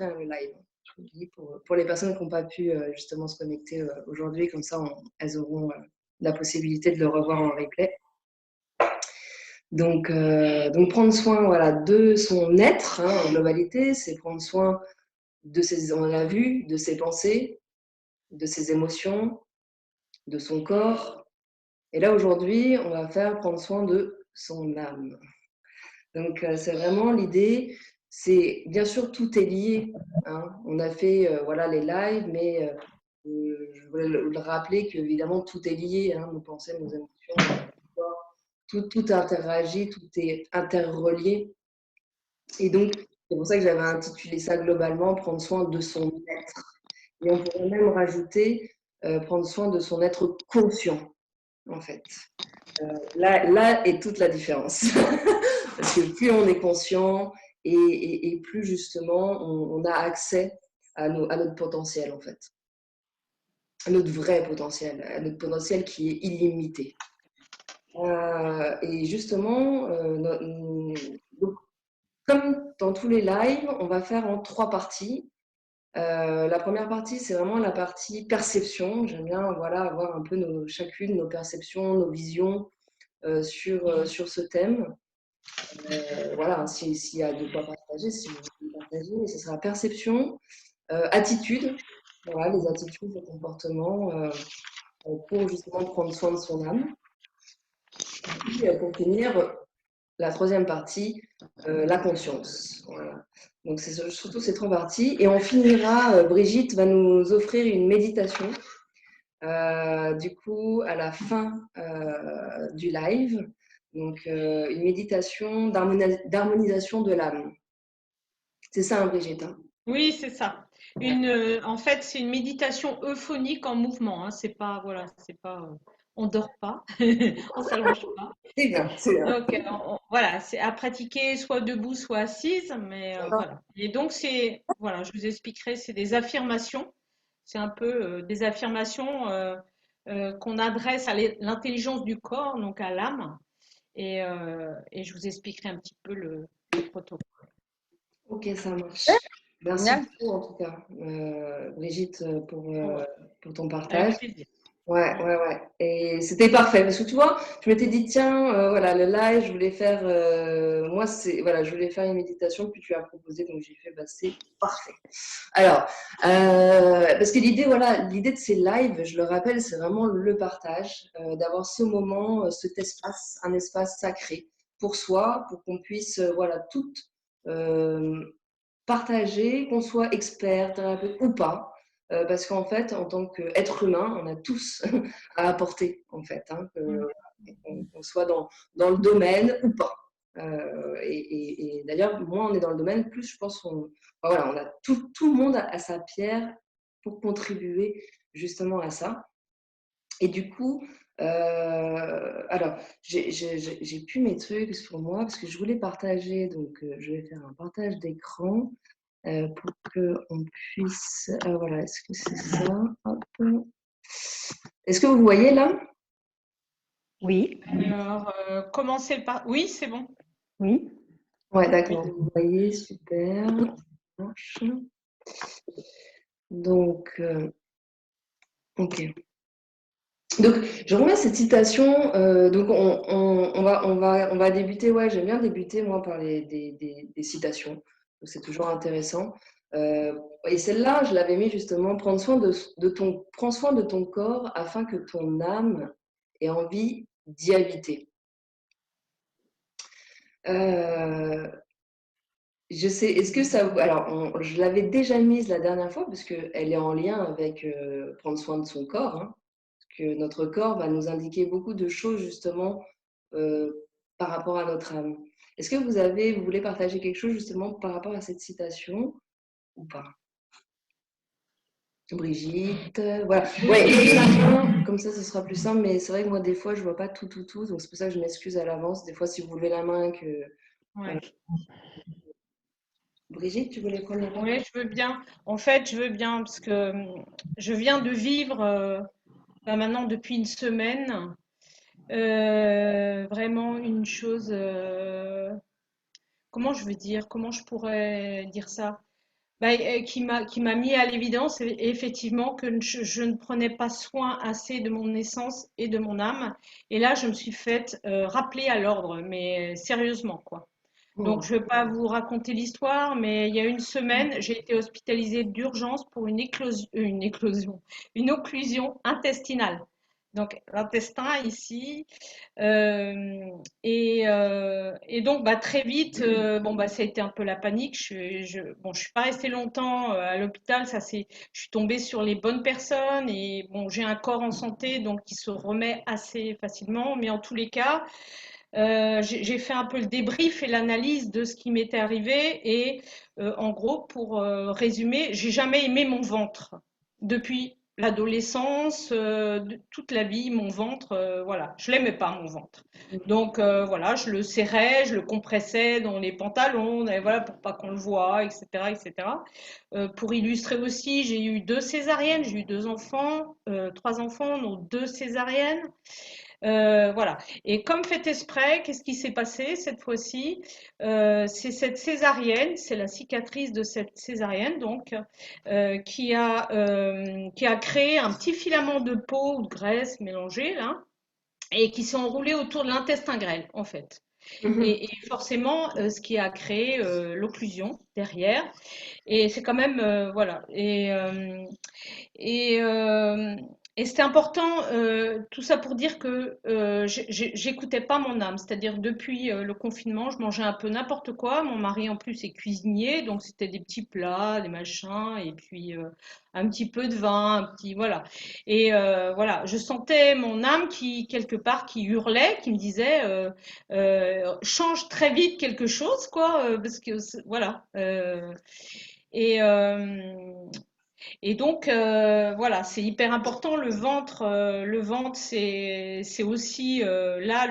enregistrer le live. Je vous le dis pour les personnes qui n'ont pas pu justement se connecter aujourd'hui, comme ça, elles auront la possibilité de le revoir en replay. Donc prendre soin voilà, de son être en globalité, c'est prendre soin de ses, on l'a vu, de ses pensées, de ses émotions, de son corps. Et là, aujourd'hui, on va faire prendre soin de son âme. Donc, c'est vraiment l'idée, c'est bien sûr, tout est lié. Hein. On a fait voilà, les lives, mais je voulais le rappeler qu'évidemment, tout est lié, hein, nos pensées, nos émotions, tout interagit, tout est interrelié. Et donc, c'est pour ça que j'avais intitulé ça globalement, prendre soin de son être. Et on pourrait même rajouter prendre soin de son être conscient, en fait. Là est toute la différence. Parce que plus on est conscient et plus justement on a accès à notre potentiel, en fait. À notre vrai potentiel, à notre potentiel qui est illimité. Et justement, donc, comme dans tous les lives, on va faire en 3 parties. La première partie, c'est vraiment la partie perception. J'aime bien voilà, avoir un peu chacune nos perceptions, nos visions sur ce thème. Voilà, s'il y a de quoi partager, si vous voulez partager, mais ce sera perception, attitude, voilà, les attitudes, les comportements pour justement prendre soin de son âme. Et puis, pour finir, la troisième partie, la conscience. Voilà. Donc, c'est surtout ces 3 parties. Et on finira, Brigitte va nous offrir une méditation, du coup, à la fin du live. Donc, une méditation d'harmonisation de l'âme. C'est ça, hein, Brigitte, hein? Oui, c'est ça. En fait, c'est une méditation euphonique en mouvement. Hein. C'est pas, voilà, c'est pas, on dort pas, on s'allonge pas. C'est bien, c'est bien. Donc, voilà, c'est à pratiquer soit debout, soit assise, mais voilà. Et donc, voilà, je vous expliquerai, c'est des affirmations. C'est un peu des affirmations qu'on adresse à l'intelligence du corps, donc à l'âme. Et je vous expliquerai un petit peu le protocole. Ok, ça marche. Merci Génial. beaucoup, en tout cas, Brigitte, pour ton Avec partage. plaisir. Ouais, ouais, ouais. Et c'était parfait parce que tu vois, je m'étais dit, tiens, voilà, le live, je voulais faire, moi, voilà, je voulais faire une méditation, puis tu as proposé, donc j'ai fait, bah, c'est parfait. Alors, parce que l'idée, voilà, l'idée de ces lives, je le rappelle, c'est vraiment le partage, d'avoir ce moment, cet espace, un espace sacré pour soi, pour qu'on puisse, voilà, toutes partager, qu'on soit expert, thérapeute ou pas. Parce qu'en fait, en tant qu'être humain, on a tous à apporter, en fait, hein, qu'on soit dans le domaine ou pas. Et d'ailleurs, moins on est dans le domaine, plus je pense voilà, on a tout le monde a sa pierre pour contribuer justement à ça. Et du coup, alors, j'ai plus mes trucs sur moi parce que je voulais partager, donc je vais faire un partage d'écran pour qu'on puisse. Voilà, est-ce que c'est ça? Hop. Est-ce que vous voyez là? Oui, Alors, commencez par... Oui, c'est bon. oui. Ouais, Oui. d'accord, vous voyez, super. Ça marche. Donc, ok. Donc, je remets cette citation. Donc, on va débuter. Ouais, j'aime bien débuter, moi, par des citations. Donc, c'est toujours intéressant. Et celle-là, je l'avais mis justement, prends soin de ton corps afin que ton âme ait envie d'y habiter. Euh, je sais, est-ce que ça. Alors, je l'avais déjà mise la dernière fois, parce qu'elle est en lien avec prendre soin de son corps. Hein. Que notre corps va nous indiquer beaucoup de choses justement euh, par rapport à notre âme. Est-ce que vous voulez partager quelque chose justement par rapport à cette citation ou pas? Brigitte, voilà. Ouais, levez la main, comme ça ce sera plus simple, mais c'est vrai que moi des fois je vois pas tout, donc c'est pour ça que je m'excuse à l'avance. Des fois si vous levez la main que. Voilà. Ouais. Brigitte, tu voulais prendre la parole? Oui, je veux bien. En fait, je veux bien parce que je viens de vivre maintenant depuis une semaine vraiment une chose. Comment je veux dire? Comment je pourrais dire ça? Qui m'a mis à l'évidence effectivement que je ne prenais pas soin assez de mon essence et de mon âme. Et là, je me suis faite rappeler à l'ordre, mais sérieusement, quoi. Donc, Hmm. je ne vais pas vous raconter l'histoire, mais il y a une semaine, j'ai été hospitalisée d'urgence pour une occlusion intestinale. Donc, l'intestin ici. Et donc, très vite, ça a été un peu la panique. Je suis pas restée longtemps à l'hôpital. Je suis tombée sur les bonnes personnes et bon, j'ai un corps en santé, donc qui se remet assez facilement. Mais en tous les cas, j'ai fait un peu le débrief et l'analyse de ce qui m'était arrivé. Et en gros, pour résumer, j'ai jamais aimé mon ventre depuis l'adolescence, toute la vie, mon ventre, voilà, je l'aimais pas mon ventre. Donc voilà, je le serrais, je le compressais dans les pantalons, et voilà, pour pas qu'on le voie, etc., etc. Pour illustrer aussi, j'ai eu 2 césariennes, j'ai eu 2 enfants, 3 enfants, donc 2 césariennes. Voilà. Et comme fait exprès, qu'est-ce qui s'est passé cette fois-ci? C'est cette césarienne, c'est la cicatrice de cette césarienne, donc, qui a créé un petit filament de peau ou de graisse mélangée, là, et qui s'est enroulé autour de l'intestin grêle, en fait. Mhm. Et forcément, ce qui a créé l'occlusion derrière. Et c'est quand même, voilà. Et, euh, et c'était important, tout ça pour dire que j'écoutais pas mon âme. C'est-à-dire, depuis le confinement, je mangeais un peu n'importe quoi. Mon mari, en plus, est cuisinier, donc c'était des petits plats, des machins, et puis un petit peu de vin, un petit, voilà. Et voilà, je sentais mon âme qui, quelque part, qui hurlait, qui me disait, change très vite quelque chose, quoi, parce que, voilà. Et, euh, et donc, voilà, c'est hyper important. Le ventre, c'est aussi là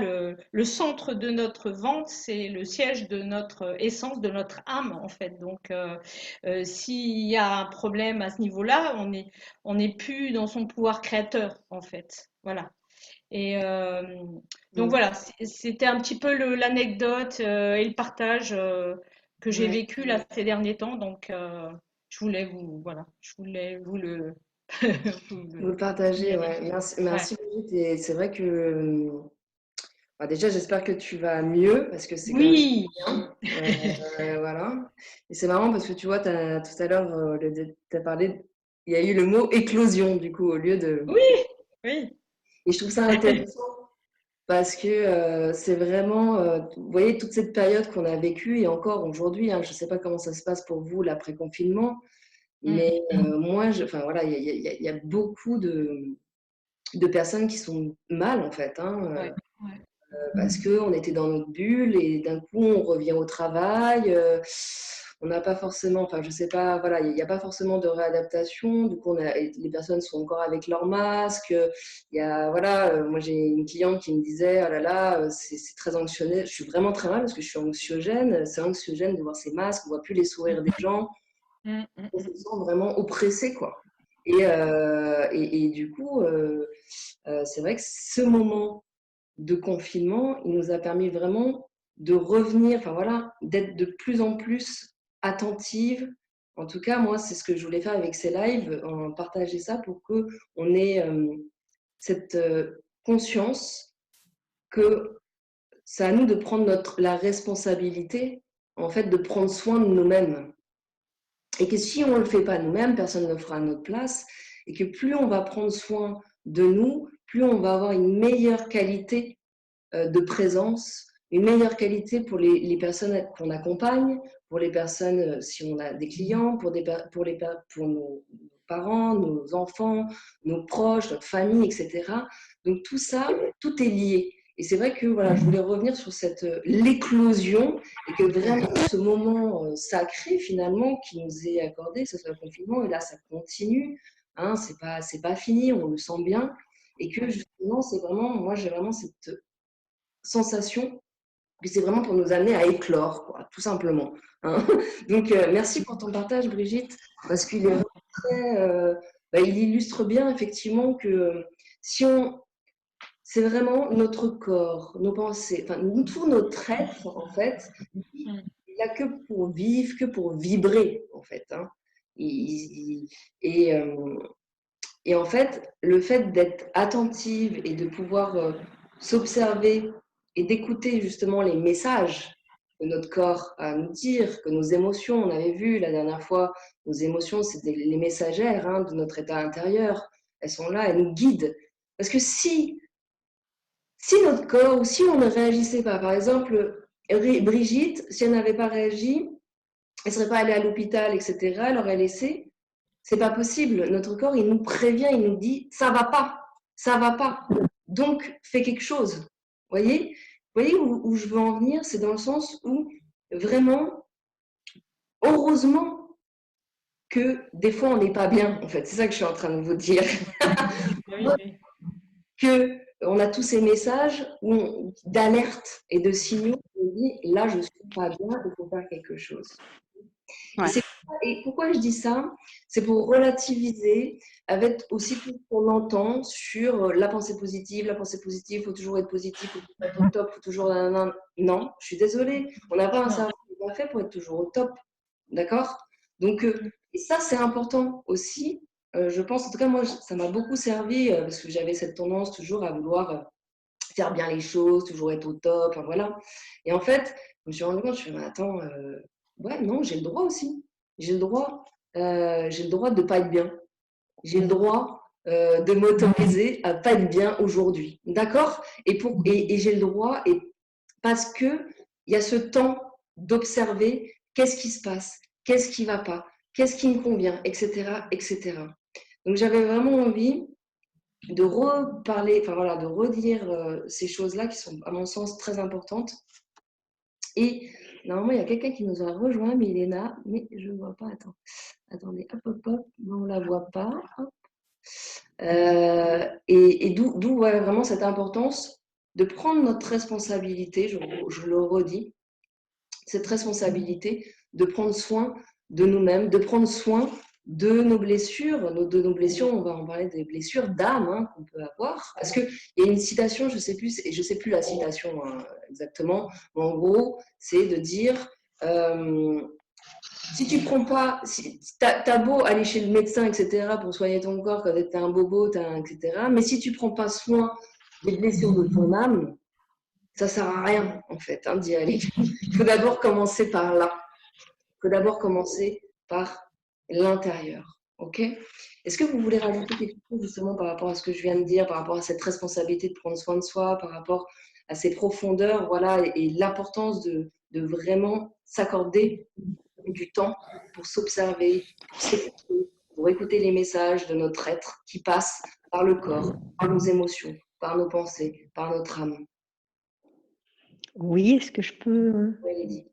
le centre de notre ventre, c'est le siège de notre essence, de notre âme, en fait. Donc, s'il y a un problème à ce niveau-là, on n'est plus dans son pouvoir créateur, en fait. Voilà. Et donc Hmm. voilà, c'était un petit peu l'anecdote et le partage que j'ai Ouais. vécu là ces derniers temps. Donc voilà, je voulais vous le, vous Vous le le partagez, signaler. ouais. Merci, Ouais. merci Brigitte. Et c'est vrai que, déjà, j'espère que tu vas mieux parce que c'est quand même Oui, bien. Voilà. Et c'est marrant parce que tu vois, tout à l'heure, tu as parlé, il y a eu le mot éclosion du coup, au lieu de. oui, oui. Et je trouve ça intéressant parce que c'est vraiment, vous voyez, toute cette période qu'on a vécue et encore aujourd'hui, hein, je ne sais pas comment ça se passe pour vous l'après-confinement, Mm, mais moi, enfin voilà, il y a beaucoup de personnes qui sont mal en fait, hein, ouais, ouais. parce qu'on était dans notre bulle et d'un coup on revient au travail. On n'a pas forcément, enfin je sais pas, voilà, il n'y a pas forcément de réadaptation. Du coup, les personnes sont encore avec leur masque. Il y a, voilà, moi j'ai une cliente qui me disait, oh là là, c'est très anxiogène. Je suis vraiment très mal parce que je suis anxiogène. C'est anxiogène de voir ces masques, on voit plus les sourires des gens. Mm, mm, On mm. se sent vraiment oppressé, quoi. Et du coup, c'est vrai que ce moment de confinement, il nous a permis vraiment de revenir, enfin voilà, d'être de plus en plus attentive. En tout cas, moi, c'est ce que je voulais faire avec ces lives, en partager ça pour que on ait cette conscience que c'est à nous de prendre la responsabilité, en fait, de prendre soin de nous-mêmes. Et que si on ne le fait pas nous-mêmes, personne ne le fera à notre place. Et que plus on va prendre soin de nous, plus on va avoir une meilleure qualité de présence, une meilleure qualité pour les personnes qu'on accompagne, pour les personnes, si on a des clients, pour nos parents, nos enfants, nos proches, notre famille, etc. Donc tout ça, tout est lié. Et c'est vrai que voilà, je voulais revenir sur l'éclosion et que vraiment ce moment sacré finalement qui nous est accordé, ce soit le confinement, et là ça continue, hein, c'est pas fini, on le sent bien, et que Ouais. justement c'est vraiment, moi j'ai vraiment cette sensation que c'est vraiment pour nous amener à éclore, quoi, tout simplement, hein. Donc merci pour ton partage Brigitte, parce qu'il est vraiment très, il illustre bien effectivement que si on c'est vraiment notre corps, nos pensées, enfin tout notre être en fait, Mm. là que pour vivre, que pour vibrer, en fait. Hein. Et, et en fait, le fait d'être attentive et de pouvoir s'observer et d'écouter justement les messages que notre corps a à nous dire, que nos émotions, on avait vu la dernière fois, nos émotions, c'est les messagères de notre état intérieur. Elles sont là, elles nous guident. Parce que si notre corps, ou si on ne réagissait pas, par exemple, Brigitte, si elle n'avait pas réagi, elle ne serait pas allée à l'hôpital, etc., elle aurait laissé. C'est pas possible. Notre corps, il nous prévient, il nous dit ça va pas, ça va pas. Donc, fais quelque chose. Vous voyez où je veux en venir? C'est dans le sens où vraiment, heureusement que des fois on n'est pas bien. En fait, c'est ça que je suis en train de vous dire. Oui. Que on a tous ces messages d'alerte et de signaux qui nous disent là, je suis pas bien, il faut faire quelque chose. Ouais. Et pourquoi je dis ça? C'est pour relativiser avec aussi tout ce qu'on entend sur la pensée positive. La pensée positive, il faut toujours être positif, il faut toujours être au top, il faut toujours… Non, je suis désolée, on n'a pas un cerveau qui est fait pour être toujours au top. D'accord? Donc, et ça, c'est important aussi. Je pense, en tout cas, moi, ça m'a beaucoup servi parce que j'avais cette tendance toujours à vouloir faire bien les choses, toujours être au top. Enfin, voilà. Et en fait, je me suis rendu compte, je me suis dit, mais attends, ouais, non, j'ai le droit aussi. J'ai le droit de ne pas être bien. J'ai le droit de m'autoriser à ne pas être bien aujourd'hui. D'accord? Et j'ai le droit, et parce qu'il y a ce temps d'observer qu'est-ce qui se passe, qu'est-ce qui ne va pas, qu'est-ce qui me convient, etc., etc. Donc, j'avais vraiment envie de reparler, enfin voilà, de redire ces choses-là qui sont, à mon sens, très importantes. Et normalement, il y a quelqu'un qui nous a rejoint, Milena, mais je ne vois pas. Attendez, hop, hop, hop, on ne la voit pas. Et d'où vraiment cette importance de prendre notre responsabilité, je le redis, cette responsabilité de prendre soin de nous-mêmes, de prendre soin de nos blessures, on va en parler des blessures d'âme qu'on peut avoir. Parce qu'il y a une citation, je ne sais plus la citation exactement, mais en gros, c'est de dire si tu prends pas, si, t'as beau aller chez le médecin, etc., pour soigner ton corps, quand t'es un bobo, etc., mais si tu prends pas soin des blessures de ton âme, ça sert à rien, en fait, d'y aller. Il faut d'abord commencer par là. Il faut d'abord commencer par l'intérieur. Ok? Est-ce que vous voulez rajouter quelque chose justement par rapport à ce que je viens de dire, par rapport à cette responsabilité de prendre soin de soi, par rapport à ces profondeurs, voilà, et l'importance de vraiment s'accorder du temps pour s'observer, pour s'écouter, pour écouter les messages de notre être qui passent par le corps, par nos émotions, par nos pensées, par notre âme? Oui, est-ce que je peux… Oui, Lydie.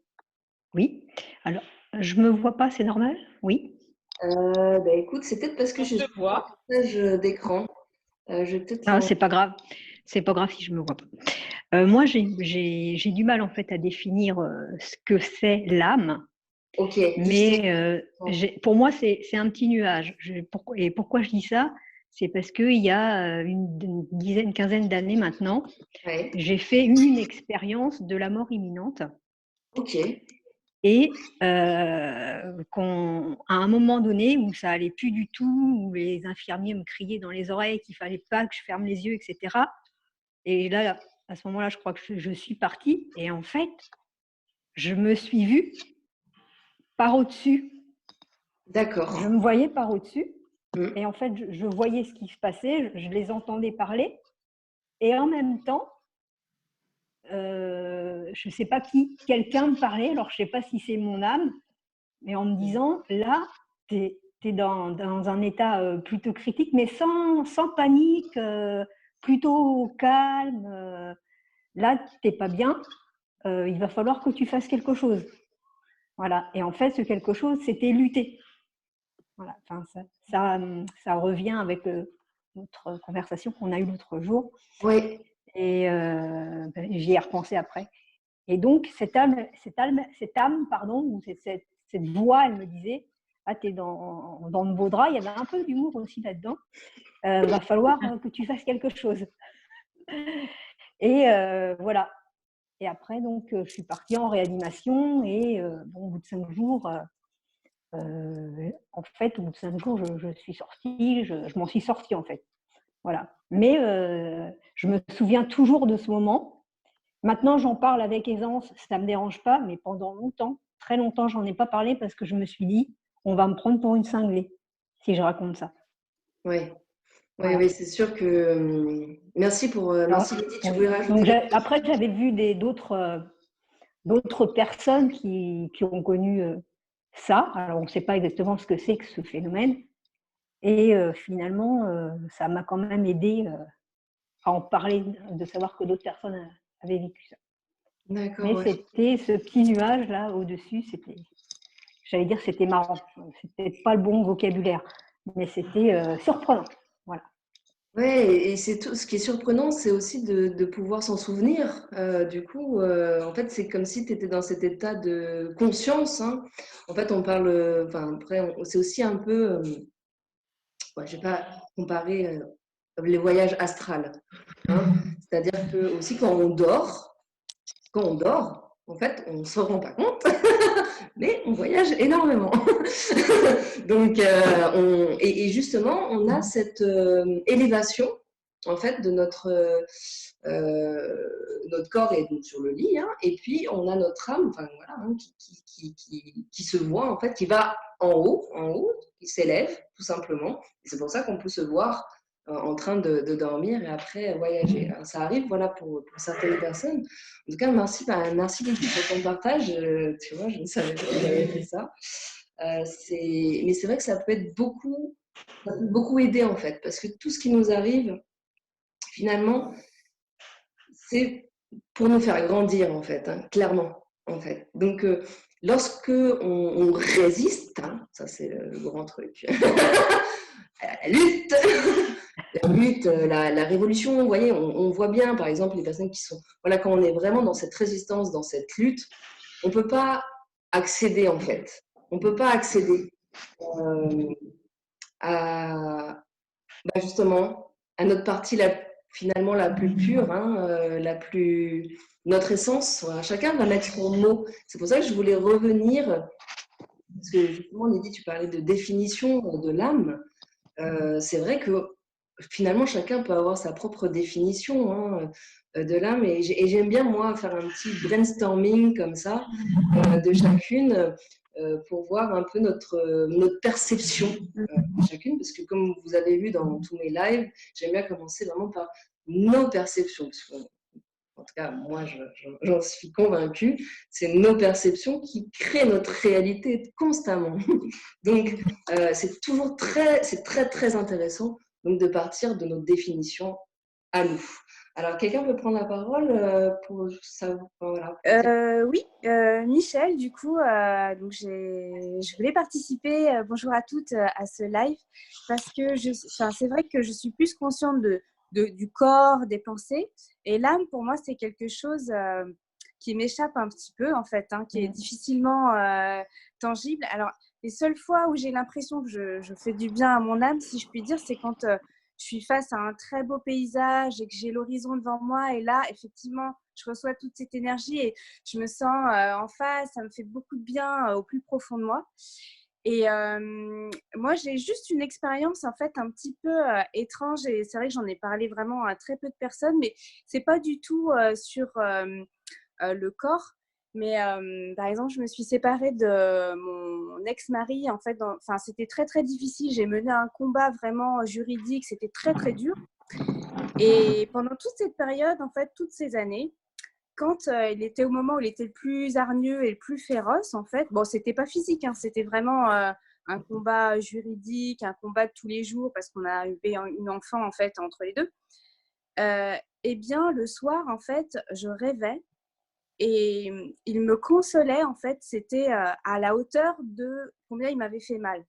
Oui. Alors, je me vois pas, c'est normal? Oui. Écoute, c'est peut-être parce que On je te suis en voit. partage d'écran. Je vais peut-être… Ah, c'est pas grave. C'est pas grave si je me vois pas. Moi, j'ai du mal en fait à définir ce que c'est l'âme. Ok. Mais pour moi, c'est un petit nuage. Et pourquoi je dis ça? C'est parce qu'il y a une dizaine, quinzaine d'années maintenant, Ouais. j'ai fait une expérience de la mort imminente. Ok. Et à un moment donné où ça allait plus du tout, où les infirmiers me criaient dans les oreilles qu'il fallait pas que je ferme les yeux, etc. Et là, à ce moment-là, je crois que je suis partie. Et en fait, je me suis vue par au-dessus. D'accord. Je me voyais par au-dessus. Mm. Et en fait, je voyais ce qui se passait, je les entendais parler. Et en même temps, je ne sais pas qui, quelqu'un me parlait, alors je ne sais pas si c'est mon âme, mais en me disant, là, tu es dans un état plutôt critique, mais sans panique, plutôt calme. Là, tu n'es pas bien, il va falloir que tu fasses quelque chose. Voilà. Et en fait, ce quelque chose, c'était lutter. Voilà. Enfin, ça revient avec notre conversation qu'on a eue l'autre jour. Oui. Et j'y ai repensé après. Et donc, cette âme pardon, ou cette voix, elle me disait, ah, t'es dans de beaux draps, il y avait un peu d'humour aussi là-dedans. Va falloir que tu fasses quelque chose. Et voilà. Et après, donc, je suis partie en réanimation et bon, au bout de 5 jours, en fait, au bout de 5 jours, je suis sortie, je m'en suis sortie, en fait. Voilà. Mais je me souviens toujours de ce moment. Maintenant, j'en parle avec aisance, ça ne me dérange pas, mais pendant longtemps, très longtemps, j'en ai pas parlé parce que je me suis dit, on va me prendre pour une cinglée si je raconte ça. Oui, Voilà. oui, c'est sûr que. Merci pour. Alors, Merci Lydie, tu oui. voulais rajouter Donc, quelque chose? après, j'avais vu d'autres personnes qui ont connu ça. Alors, on ne sait pas exactement ce que c'est que ce phénomène. Et finalement, ça m'a quand même aidé à en parler, de savoir que d'autres personnes avaient vécu ça. D'accord, Mais ouais. c'était ce petit nuage là au-dessus, j'allais dire c'était marrant. C'était pas le bon vocabulaire, mais c'était surprenant. Voilà. Ouais, et c'est tout. Ce qui est surprenant, c'est aussi de pouvoir s'en souvenir. Du coup, en fait, c'est comme si tu étais dans cet état de conscience, hein. En fait, on parle. Enfin, après, c'est aussi un peu. Ouais, je ne vais pas comparer les voyages astrales, hein. C'est-à-dire que aussi quand on dort, en fait, on ne se rend pas compte, mais on voyage énormément. Donc, et justement, on a cette élévation, en fait, de notre corps est donc sur le lit, hein, et puis on a notre âme, enfin voilà, hein, qui se voit, en fait, qui va en haut, qui s'élève, tout simplement. Et c'est pour ça qu'on peut se voir en train de dormir et après voyager. Alors, ça arrive, voilà, pour certaines personnes. En tout cas, merci Lydie pour ton partage. Tu vois, je ne savais pas que j'avais fait ça. Mais c'est vrai que ça peut beaucoup aider en fait, parce que tout ce qui nous arrive, finalement, c'est pour nous faire grandir en fait, hein, clairement en fait. Donc, lorsque on résiste, hein, ça c'est le grand truc, la lutte, la révolution, vous voyez, on voit bien, par exemple, les personnes qui sont, voilà, quand on est vraiment dans cette résistance, dans cette lutte, on ne peut pas accéder, en fait. On ne peut pas accéder à, justement, à notre partie, finalement, la plus pure, hein, notre essence. Voilà. Chacun va mettre son mot. C'est pour ça que je voulais revenir, parce que justement, Lydie, tu parlais de définition de l'âme. C'est vrai que finalement, chacun peut avoir sa propre définition, hein, de l'âme. Et j'aime bien, moi, faire un petit brainstorming comme ça, de chacune, pour voir un peu notre perception de chacune. Parce que comme vous avez vu dans tous mes lives, j'aime bien commencer vraiment par nos perceptions. Parce que, en tout cas, moi, j'en suis convaincue, c'est nos perceptions qui créent notre réalité constamment. Donc, c'est très, très intéressant donc, de partir de notre définition à nous. Alors, quelqu'un peut prendre la parole pour savoir, voilà. Oui, Michel, du coup, donc je voulais participer, bonjour à toutes, à ce live, parce que c'est vrai que je suis plus consciente du corps, des pensées, et l'âme, pour moi, c'est quelque chose qui m'échappe un petit peu, en fait, hein, qui est difficilement tangible. Alors, les seules fois où j'ai l'impression que je fais du bien à mon âme, si je puis dire, c'est quand je suis face à un très beau paysage et que j'ai l'horizon devant moi, et là, effectivement, je reçois toute cette énergie et je me sens en phase, ça me fait beaucoup de bien au plus profond de moi. Et moi, j'ai juste une expérience en fait un petit peu étrange, et c'est vrai que j'en ai parlé vraiment à très peu de personnes, mais c'est pas du tout sur le corps. Mais par exemple, je me suis séparée de mon ex-mari. En fait, c'était très très difficile. J'ai mené un combat vraiment juridique. C'était très très dur. Et pendant toute cette période, en fait, toutes ces années, quand il était au moment où il était le plus hargneux et le plus féroce, en fait, bon, c'était pas physique, hein, c'était vraiment un combat juridique, un combat de tous les jours, parce qu'on a eu une enfant, en fait, entre les deux. Eh bien, le soir, en fait, je rêvais et il me consolait, en fait, c'était à la hauteur de combien il m'avait fait mal.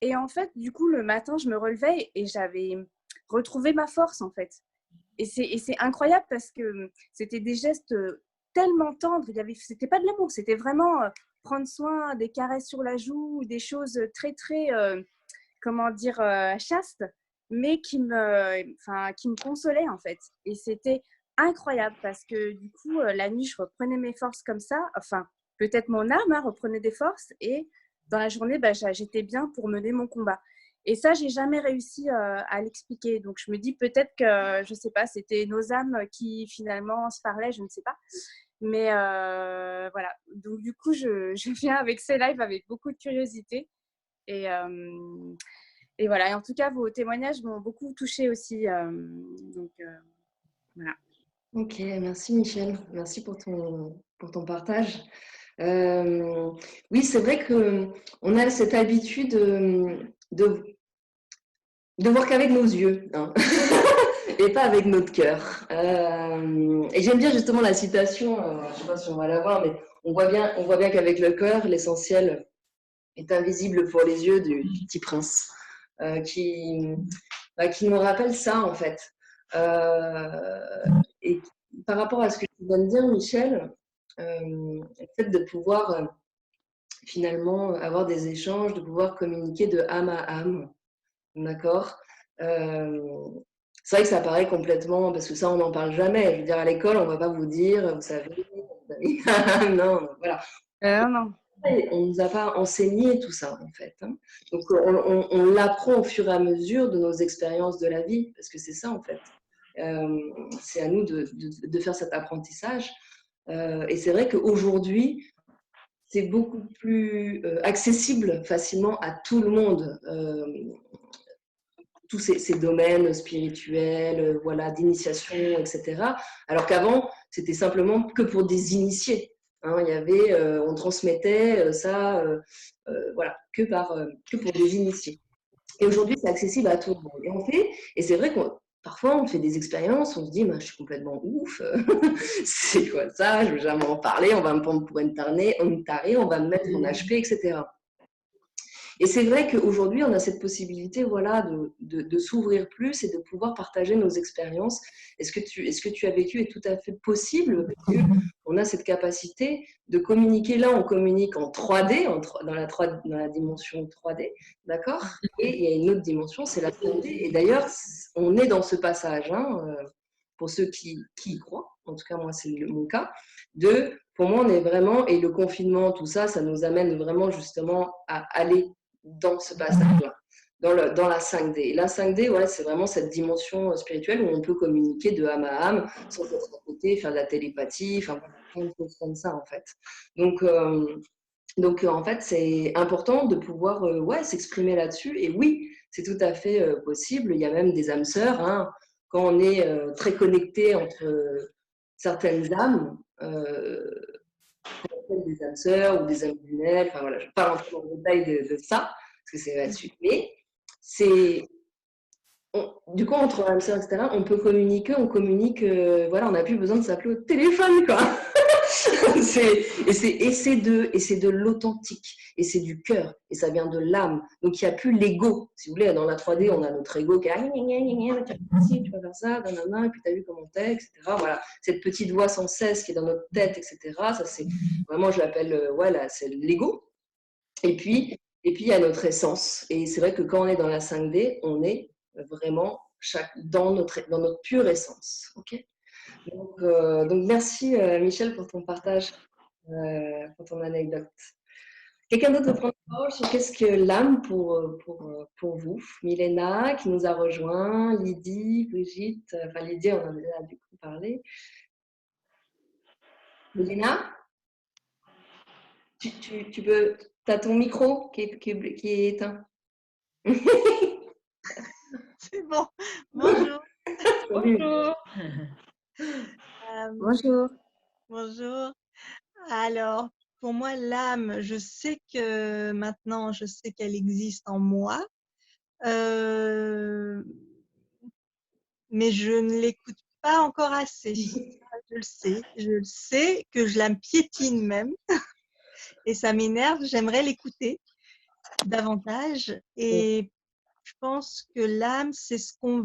Et en fait, du coup, le matin, je me relevais et j'avais retrouvé ma force, en fait. Et c'est incroyable parce que c'était des gestes tellement tendres. C'était pas de l'amour, c'était vraiment prendre soin, des caresses sur la joue, des choses très, très, comment dire, chastes, mais qui me consolaient, en fait. Et c'était incroyable parce que du coup, la nuit, je reprenais mes forces comme ça. Enfin, peut-être mon âme reprenait des forces et dans la journée, j'étais bien pour mener mon combat. Et ça, j'ai jamais réussi à l'expliquer. Donc, je me dis peut-être que, je sais pas, c'était nos âmes qui finalement se parlaient, je ne sais pas. Mais voilà. Donc, du coup, je viens avec ces lives avec beaucoup de curiosité. Et, euh, et voilà. Et en tout cas, vos témoignages m'ont beaucoup touchée aussi. Donc, voilà. Ok, merci Michel, merci pour ton partage. Oui, c'est vrai qu'on a cette habitude de voir qu'avec nos yeux, hein, et pas avec notre cœur. Et j'aime bien justement la citation, je ne sais pas si on va la voir, mais on voit bien qu'avec le cœur, l'essentiel est invisible pour les yeux du petit prince, qui nous rappelle ça en fait. Et par rapport à ce que tu viens de dire, Michel, le fait de pouvoir finalement avoir des échanges, de pouvoir communiquer de âme à âme, d'accord. C'est vrai que ça paraît complètement, parce que ça on n'en parle jamais. Je veux dire, à l'école, on ne va pas vous dire, vous savez, non, voilà. Non. On ne nous a pas enseigné tout ça, en fait, hein. Donc, on l'apprend au fur et à mesure de nos expériences de la vie, parce que c'est ça, en fait. C'est à nous de faire cet apprentissage. Et c'est vrai qu'aujourd'hui, c'est beaucoup plus accessible facilement à tout le monde. Tous ces domaines spirituels, voilà, d'initiation, etc. Alors qu'avant, c'était simplement que pour des initiés. Hein, il y avait, on transmettait ça, voilà, que pour des initiés. Et aujourd'hui, c'est accessible à tout le monde. Et c'est vrai qu'on parfois on fait des expériences, on se dit, je suis complètement ouf, c'est quoi ça, je ne vais jamais en parler, on va me prendre pour une tarée, on va me mettre en HP, etc. Et c'est vrai qu'aujourd'hui, on a cette possibilité, voilà, de s'ouvrir plus et de pouvoir partager nos expériences. Est-ce que tu as vécu est tout à fait possible, parce qu'on a cette capacité de communiquer. Là, on communique en 3D, dans la dimension 3D, d'accord. Et il y a une autre dimension, c'est la 5D. Et d'ailleurs, on est dans ce passage, hein, pour ceux qui y croient, en tout cas, moi, c'est mon cas, pour moi, on est vraiment, et le confinement, tout ça, ça nous amène vraiment justement à aller dans ce passage-là, dans la 5D. Et la 5D, ouais, c'est vraiment cette dimension spirituelle où on peut communiquer de âme à âme, sans être à côté, faire de la télépathie, enfin, plein de choses comme ça, en fait. Donc en fait, c'est important de pouvoir ouais, s'exprimer là-dessus. Et oui, c'est tout à fait possible. Il y a même des âmes sœurs, hein, quand on est très connecté entre certaines âmes, des âmes sœurs ou des âmes jumelles. Enfin voilà, je ne vais pas rentrer dans le détail de ça, parce que c'est là-dessus. Mais du coup, entre âmes sœurs, etc., on peut communiquer, on communique, voilà, on n'a plus besoin de s'appeler au téléphone, quoi. C'est de l'authentique, et c'est du cœur, et ça vient de l'âme. Donc il n'y a plus l'ego. Si vous voulez, dans la 3D, on a notre ego qui est tu vas faire ça, nanana, et puis tu as vu comment t'es, etc. Voilà, cette petite voix sans cesse qui est dans notre tête, etc. Ça, c'est vraiment, je l'appelle, voilà, c'est l'ego. Et puis, il y a notre essence. Et c'est vrai que quand on est dans la 5D, on est vraiment dans notre pure essence. Ok. Donc merci Michel pour ton partage, pour ton anecdote. Quelqu'un d'autre veut prendre la parole sur qu'est-ce que l'âme pour vous? Milena qui nous a rejoint, Lydie, Brigitte, enfin Lydie, on en a déjà du coup parlé. Milena, tu peux, as ton micro qui est éteint. C'est bon. Bonjour. Bonjour. Bonjour. Bonjour. Alors, pour moi, l'âme, je sais qu'elle existe en moi, mais je ne l'écoute pas encore assez. Je le sais que je la piétine même, et ça m'énerve. J'aimerais l'écouter davantage, et je pense que l'âme, c'est ce qu'on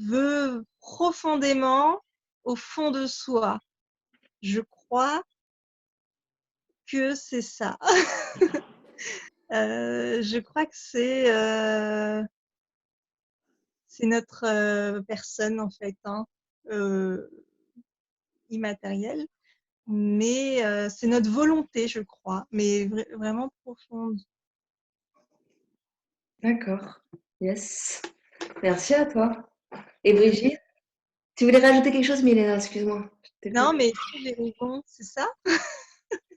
veut profondément au fond de soi. Je crois que c'est ça. Je crois que c'est notre personne en fait, hein. immatériel, mais c'est notre volonté, je crois, mais vraiment profonde. D'accord. Yes. Merci à toi. Et Brigitte, tu voulais rajouter quelque chose, Milena? Excuse-moi. Non, mais tu as raison, c'est ça?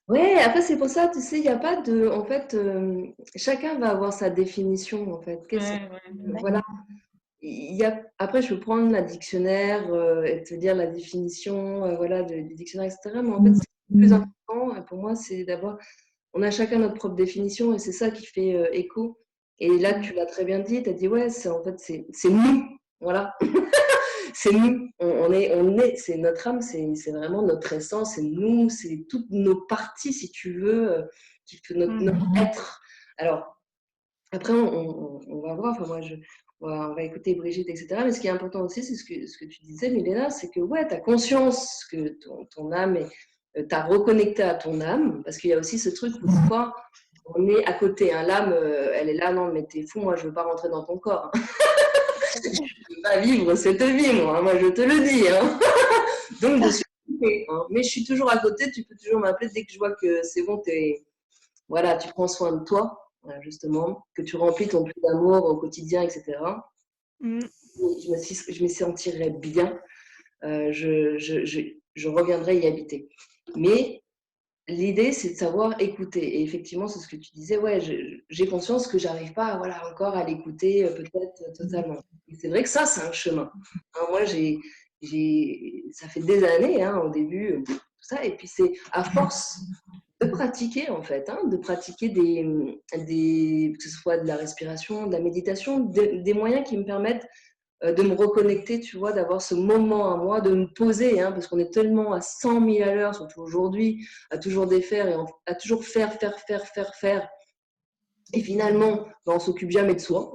Ouais, après, c'est pour ça, tu sais, il n'y a pas de. En fait, chacun va avoir sa définition, en fait. Voilà. Après, je peux prendre la dictionnaire et te dire la définition voilà, du dictionnaire, etc. Mais en fait, c'est plus important. Pour moi, c'est d'abord, on a chacun notre propre définition et c'est ça qui fait écho. Et là, tu l'as très bien dit, tu as dit, ouais, en fait, c'est nous. Voilà. C'est nous. C'est notre âme, c'est vraiment notre essence, c'est nous, c'est toutes nos parties, si tu veux, qui fait notre être. Alors, après, on va voir, enfin, on va écouter Brigitte, etc. Mais ce qui est important aussi, c'est ce que tu disais, Milena, c'est que ouais, tu as conscience que ton âme t'as reconnecté à ton âme, parce qu'il y a aussi ce truc où des fois, on est à côté. Hein, l'âme, elle est là, non, mais t'es fou, moi, je veux pas rentrer dans ton corps. Je ne peux pas vivre cette vie, moi je te le dis. Hein. Donc, je suis occupée, hein. Mais je suis toujours à côté, tu peux toujours m'appeler dès que je vois que c'est bon, voilà, tu prends soin de toi, justement, que tu remplis ton puits d'amour au quotidien, etc. Je me sentirais bien, je reviendrai y habiter. Mais l'idée, c'est de savoir écouter. Et effectivement, c'est ce que tu disais, ouais, j'ai conscience que j'arrive pas voilà, encore à l'écouter peut-être totalement. Et c'est vrai que ça, c'est un chemin. Hein, moi, ça fait des années, hein, au début, tout ça. Et puis, c'est à force de pratiquer, en fait, hein, de pratiquer que ce soit de la respiration, de la méditation, des moyens qui me permettent de me reconnecter, tu vois, d'avoir ce moment à moi, de me poser, hein, parce qu'on est tellement à 100 000 à l'heure, surtout aujourd'hui, à toujours défaire et à toujours faire. Et finalement, ben, on s'occupe jamais de soi.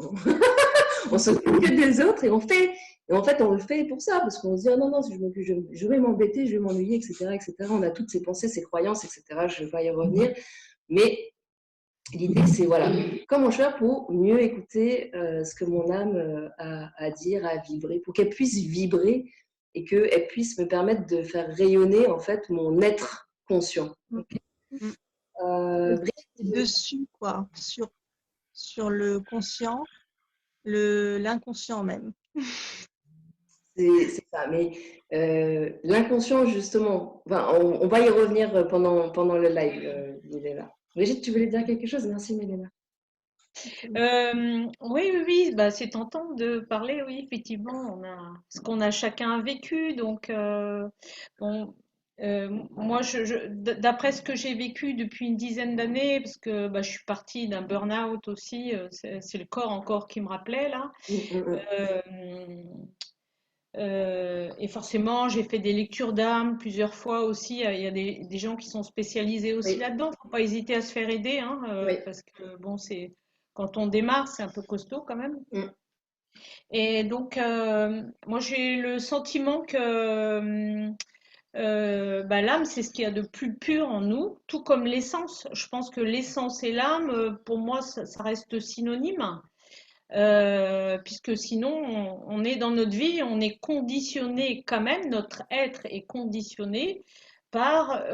On s'occupe que des autres et on fait. Et en fait, on le fait pour ça, parce qu'on se dit, ah non, non, si je vais m'embêter, je vais m'ennuyer, etc., etc. On a toutes ces pensées, ces croyances, etc. Je ne vais pas y revenir. Mais l'idée, c'est voilà, comment je fais pour mieux écouter ce que mon âme a à dire, à vibrer, pour qu'elle puisse vibrer et qu'elle puisse me permettre de faire rayonner en fait mon être conscient. Okay. Dessus, quoi, sur le conscient, l'inconscient même. C'est ça, mais l'inconscient, justement, enfin, on va y revenir pendant le live, Milena. Brigitte, tu voulais dire quelque chose? Merci, Milena. Oui, bah, c'est tentant de parler, oui, effectivement, ce qu'on a chacun vécu, donc bon, moi, d'après ce que j'ai vécu depuis une dizaine d'années, parce que bah, je suis partie d'un burn-out aussi, c'est le corps encore qui me rappelait là. Et forcément, j'ai fait des lectures d'âme plusieurs fois aussi. Il y a des gens qui sont spécialisés aussi là-dedans. Faut pas hésiter à se faire aider, hein, parce que bon, quand on démarre, c'est un peu costaud quand même. Et donc, moi, j'ai le sentiment que bah, l'âme, c'est ce qu'il y a de plus pur en nous, tout comme l'essence. Je pense que l'essence et l'âme, pour moi, ça reste synonyme. Puisque sinon, on est dans notre vie, on est conditionné quand même, notre être est conditionné par,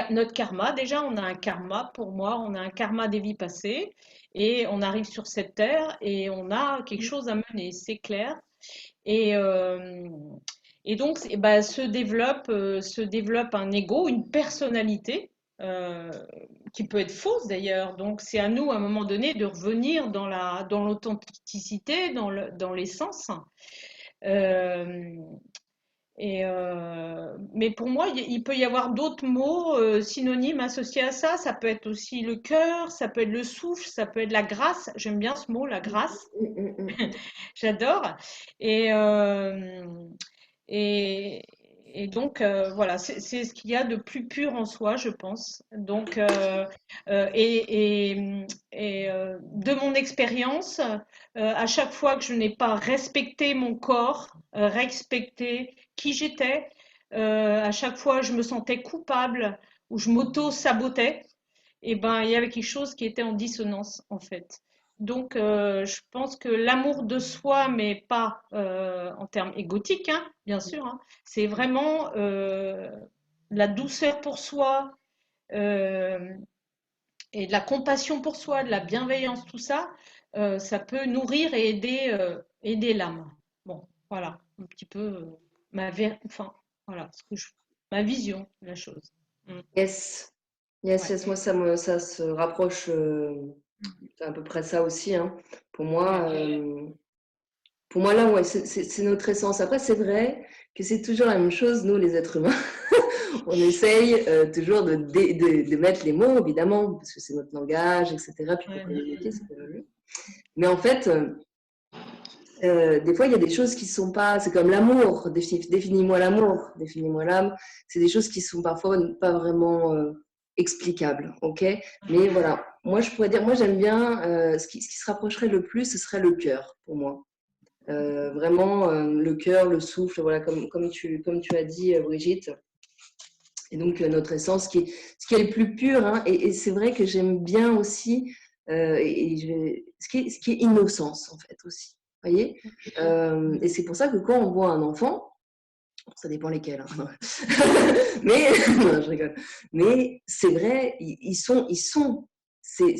notre karma. Déjà, on a un karma, pour moi, on a un karma des vies passées, et on arrive sur cette terre et on a quelque chose à mener, c'est clair. Et, euh, et donc, bah, se développe un ego, une personnalité. euh, qui peut être fausse d'ailleurs. Donc c'est à nous à un moment donné de revenir dans l'authenticité, dans l'essence. Euh, mais pour moi, il peut y avoir d'autres mots synonymes associés à ça. Ça peut être aussi le cœur, ça peut être le souffle, ça peut être la grâce. J'aime bien ce mot, la grâce. J'adore. Et, euh, et, et donc, voilà, c'est ce qu'il y a de plus pur en soi, je pense. Donc, de mon expérience, à chaque fois que je n'ai pas respecté mon corps, respecté qui j'étais, à chaque fois je me sentais coupable ou je m'auto-sabotais, et ben, il y avait quelque chose qui était en dissonance, en fait. Donc, je pense que l'amour de soi, mais pas en termes égotiques, hein, bien sûr, hein, c'est vraiment la douceur pour soi euh, et de la compassion pour soi, de la bienveillance, tout ça, ça peut nourrir et aider l'âme. Bon, voilà, un petit peu enfin, voilà, ma vision de la chose. Yes, yes, Ouais. yes. Moi, ça se rapproche, c'est à peu près ça aussi, hein. Pour moi, là, ouais, c'est notre essence. Après, c'est vrai que c'est toujours la même chose, nous, les êtres humains. On essaye toujours de mettre les mots, évidemment, parce que c'est notre langage, etc. Puis pour communiquer, c'est pas mieux. Mais en fait, des fois, il y a des choses qui sont pas. C'est comme l'amour. Définis-moi l'amour, définis-moi l'âme. C'est des choses qui sont parfois pas vraiment explicables, ok. Mais voilà, moi, je pourrais dire, moi, j'aime bien ce qui se rapprocherait le plus, ce serait le cœur pour moi. Vraiment, le cœur, le souffle, voilà, comme tu as dit, Brigitte. Et donc, notre essence, ce qui est le plus pur, hein, et c'est vrai que j'aime bien aussi, ce qui est innocence, en fait, aussi. Vous voyez, et c'est pour ça que quand on voit un enfant, ça dépend lesquels, hein. Mais, non, je rigole. Mais c'est vrai, c'est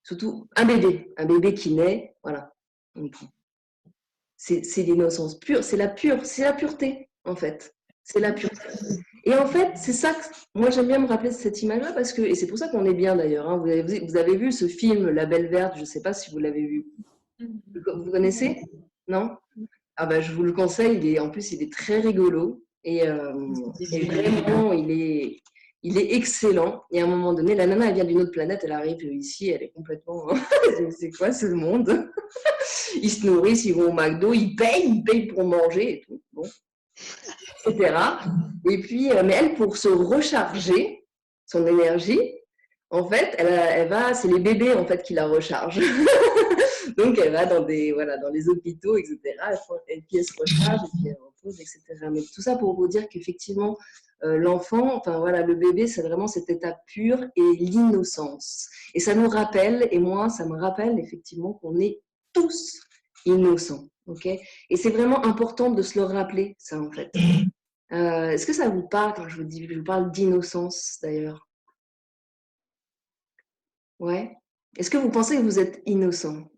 surtout un bébé qui naît, voilà, on prend. C'est l'innocence pure, c'est la pureté, en fait. C'est la pureté. Et en fait, c'est ça que moi j'aime bien me rappeler de cette image-là parce que, et c'est pour ça qu'on est bien d'ailleurs, hein, vous avez vu ce film La Belle Verte, je ne sais pas si vous l'avez vu. Vous connaissez? Non? Ah ben, je vous le conseille, en plus il est très rigolo et vraiment il est excellent. Et à un moment donné, la nana elle vient d'une autre planète, elle arrive ici, elle est complètement. C'est quoi ce monde? Ils se nourrissent, ils vont au McDo, ils payent pour manger et tout. Bon. Etc. Et puis, mais elle, pour se recharger son énergie, en fait, c'est les bébés en fait qui la rechargent. Donc, elle va dans les hôpitaux, etc. Et puis elle se recharge, et puis elle repose, etc. Mais tout ça pour vous dire qu'effectivement, l'enfant, enfin voilà, le bébé, c'est vraiment cette étape pure et l'innocence. Et ça nous rappelle, et moi, ça me rappelle effectivement qu'on est tous innocents. Okay, et c'est vraiment important de se le rappeler, ça, en fait. Est-ce que ça vous parle quand je vous parle d'innocence, d'ailleurs? Ouais. Est-ce que vous pensez que vous êtes innocente?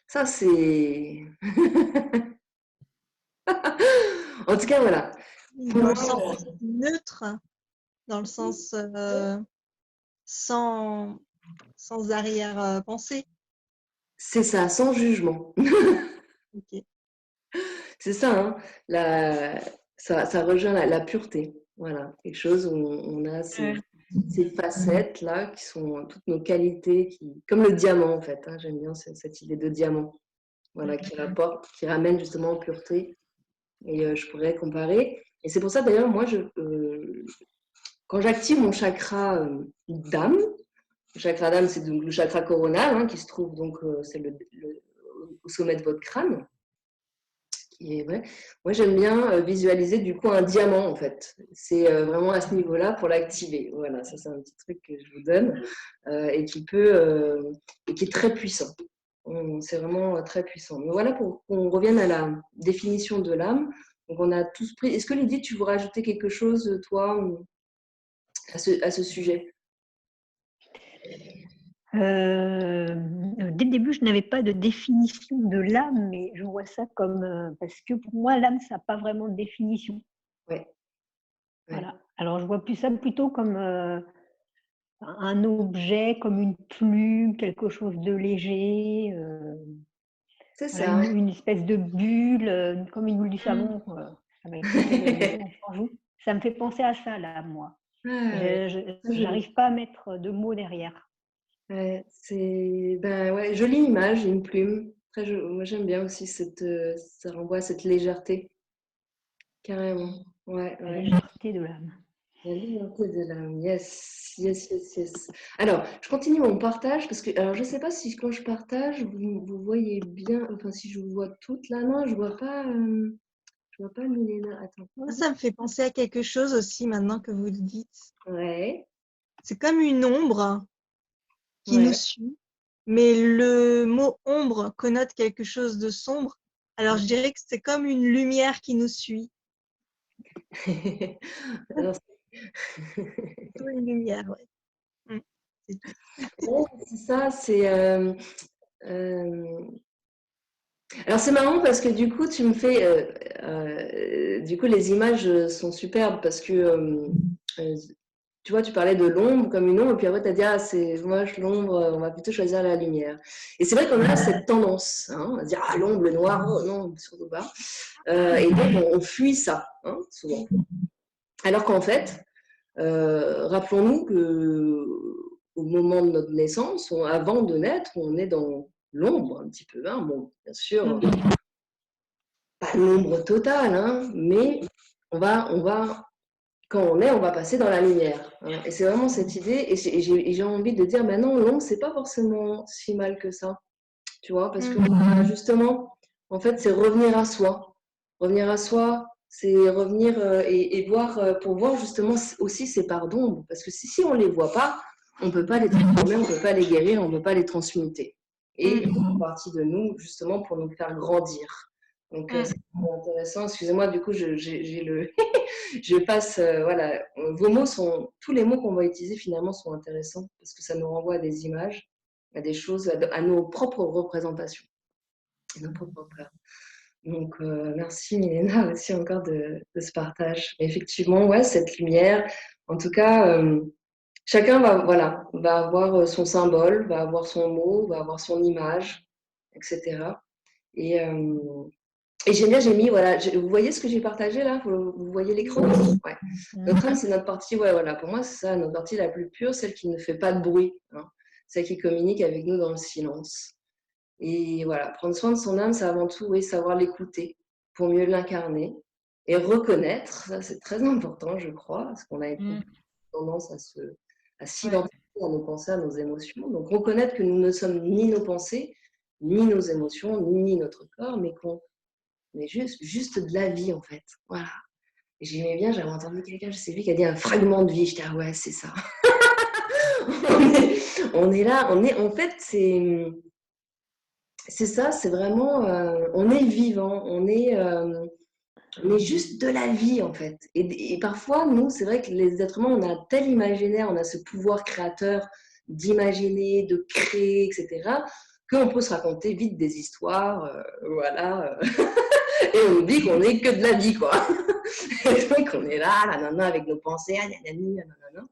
Ça, c'est... En tout cas, voilà. Dans le sens neutre, dans le sens sans arrière-pensée. C'est ça, sans jugement. Okay. C'est ça, hein, ça rejoint la pureté. Voilà, quelque chose où on a ces facettes-là qui sont toutes nos qualités, comme le diamant en fait. Hein, j'aime bien cette idée de diamant, voilà, qui ramène justement en pureté. Et je pourrais comparer. Et c'est pour ça d'ailleurs, moi, quand j'active mon chakra d'âme, le chakra d'âme, c'est donc le chakra coronal, hein, qui se trouve donc c'est au sommet de votre crâne. Et ouais. Moi, j'aime bien visualiser du coup un diamant en fait. C'est vraiment à ce niveau-là pour l'activer. Voilà, ça c'est un petit truc que je vous donne et qui est très puissant. C'est vraiment très puissant. Mais voilà, pour qu'on revienne à la définition de l'âme. Donc on a tous pris. Est-ce que Lydie, tu veux rajouter quelque chose toi à ce sujet? Dès le début, je n'avais pas de définition de l'âme, mais je vois ça comme... parce que pour moi, l'âme, ça n'a pas vraiment de définition. Ouais. Voilà. Alors, je vois plus ça plutôt comme un objet, comme une plume, quelque chose de léger. C'est voilà, ça. une espèce de bulle, comme une boule du savon. Ça me fait penser à ça, là, moi. Je n'arrive pas à mettre de mots derrière. Ouais, jolie image, une plume. Moi, j'aime bien aussi ça renvoie à cette légèreté. Carrément. Ouais, La ouais. légèreté de l'âme. La liberté de l'âme, yes, yes, yes, yes. Alors, je continue mon partage parce que, alors, je ne sais pas si quand je partage, vous voyez bien, enfin, si je vous vois toutes là, non, je vois pas Milena. Attends. Moi, ça me fait penser à quelque chose aussi maintenant que vous le dites. Ouais. c'est comme une ombre qui nous suit, mais le mot ombre connote quelque chose de sombre. Alors, je dirais que c'est comme une lumière qui nous suit. Alors, Plutôt une lumière, ouais. C'est tout. ouais, c'est ça, alors c'est marrant parce que du coup tu me fais du coup les images sont superbes parce que tu vois, tu parlais de l'ombre comme une ombre, et puis après tu as dit ah c'est moche l'ombre, on va plutôt choisir la lumière. Et c'est vrai qu'on a cette tendance à dire ah l'ombre, le noir, oh non, surtout pas. Et donc on fuit ça, souvent. Alors qu'en fait, rappelons-nous que au moment de notre naissance, avant de naître, on est dans l'ombre un petit peu. Bon, bien sûr, pas l'ombre totale, mais on va, quand on va passer dans la lumière. Et c'est vraiment cette idée. Et j'ai envie de dire, non, l'ombre, c'est pas forcément si mal que ça. Tu vois, parce que justement, en fait, c'est revenir à soi. Revenir à soi, c'est revenir et voir, pour voir justement aussi ces parts d'ombre. Parce que si on ne les voit pas, on ne peut pas les transformer, on ne peut pas les guérir, on ne peut pas les transmuter. Et ils font partie de nous, justement, pour nous faire grandir. Donc, c'est intéressant. Excusez-moi, du coup, j'ai le... je passe, voilà. Vos mots sont... Tous les mots qu'on va utiliser, finalement, sont intéressants parce que ça nous renvoie à des images, à des choses, à nos propres représentations, à nos propres peurs. Donc, merci Milena aussi encore de ce partage. Effectivement, ouais, cette lumière, en tout cas, chacun va avoir son symbole, va avoir son mot, va avoir son image, etc. Et j'aime bien, j'ai mis, voilà, vous voyez ce que j'ai partagé là? Vous voyez l'écran? Ouais. Notre âme, c'est notre partie, ouais, voilà, pour moi, c'est ça, notre partie la plus pure, celle qui ne fait pas de bruit, celle qui communique avec nous dans le silence. Et voilà, prendre soin de son âme, c'est avant tout, oui, savoir l'écouter pour mieux l'incarner et reconnaître, ça c'est très important, je crois, parce qu'on a tendance à s'identifier à nos pensées, à nos émotions. Donc reconnaître que nous ne sommes ni nos pensées, ni nos émotions, ni notre corps, mais qu'on est juste de la vie en fait. Voilà. Et j'aimais bien, j'avais entendu quelqu'un, je sais plus, qui a dit un fragment de vie. Je dis ah ouais, c'est ça. on est là, en fait, c'est ça, c'est vraiment, on est vivant, on est juste de la vie en fait. Et parfois, nous, c'est vrai que les êtres humains, on a tel imaginaire, on a ce pouvoir créateur d'imaginer, de créer, etc., qu'on peut se raconter vite des histoires, voilà. Et on nous dit qu'on n'est que de la vie, quoi. Et donc, on est là, nanana, avec nos pensées, nanana,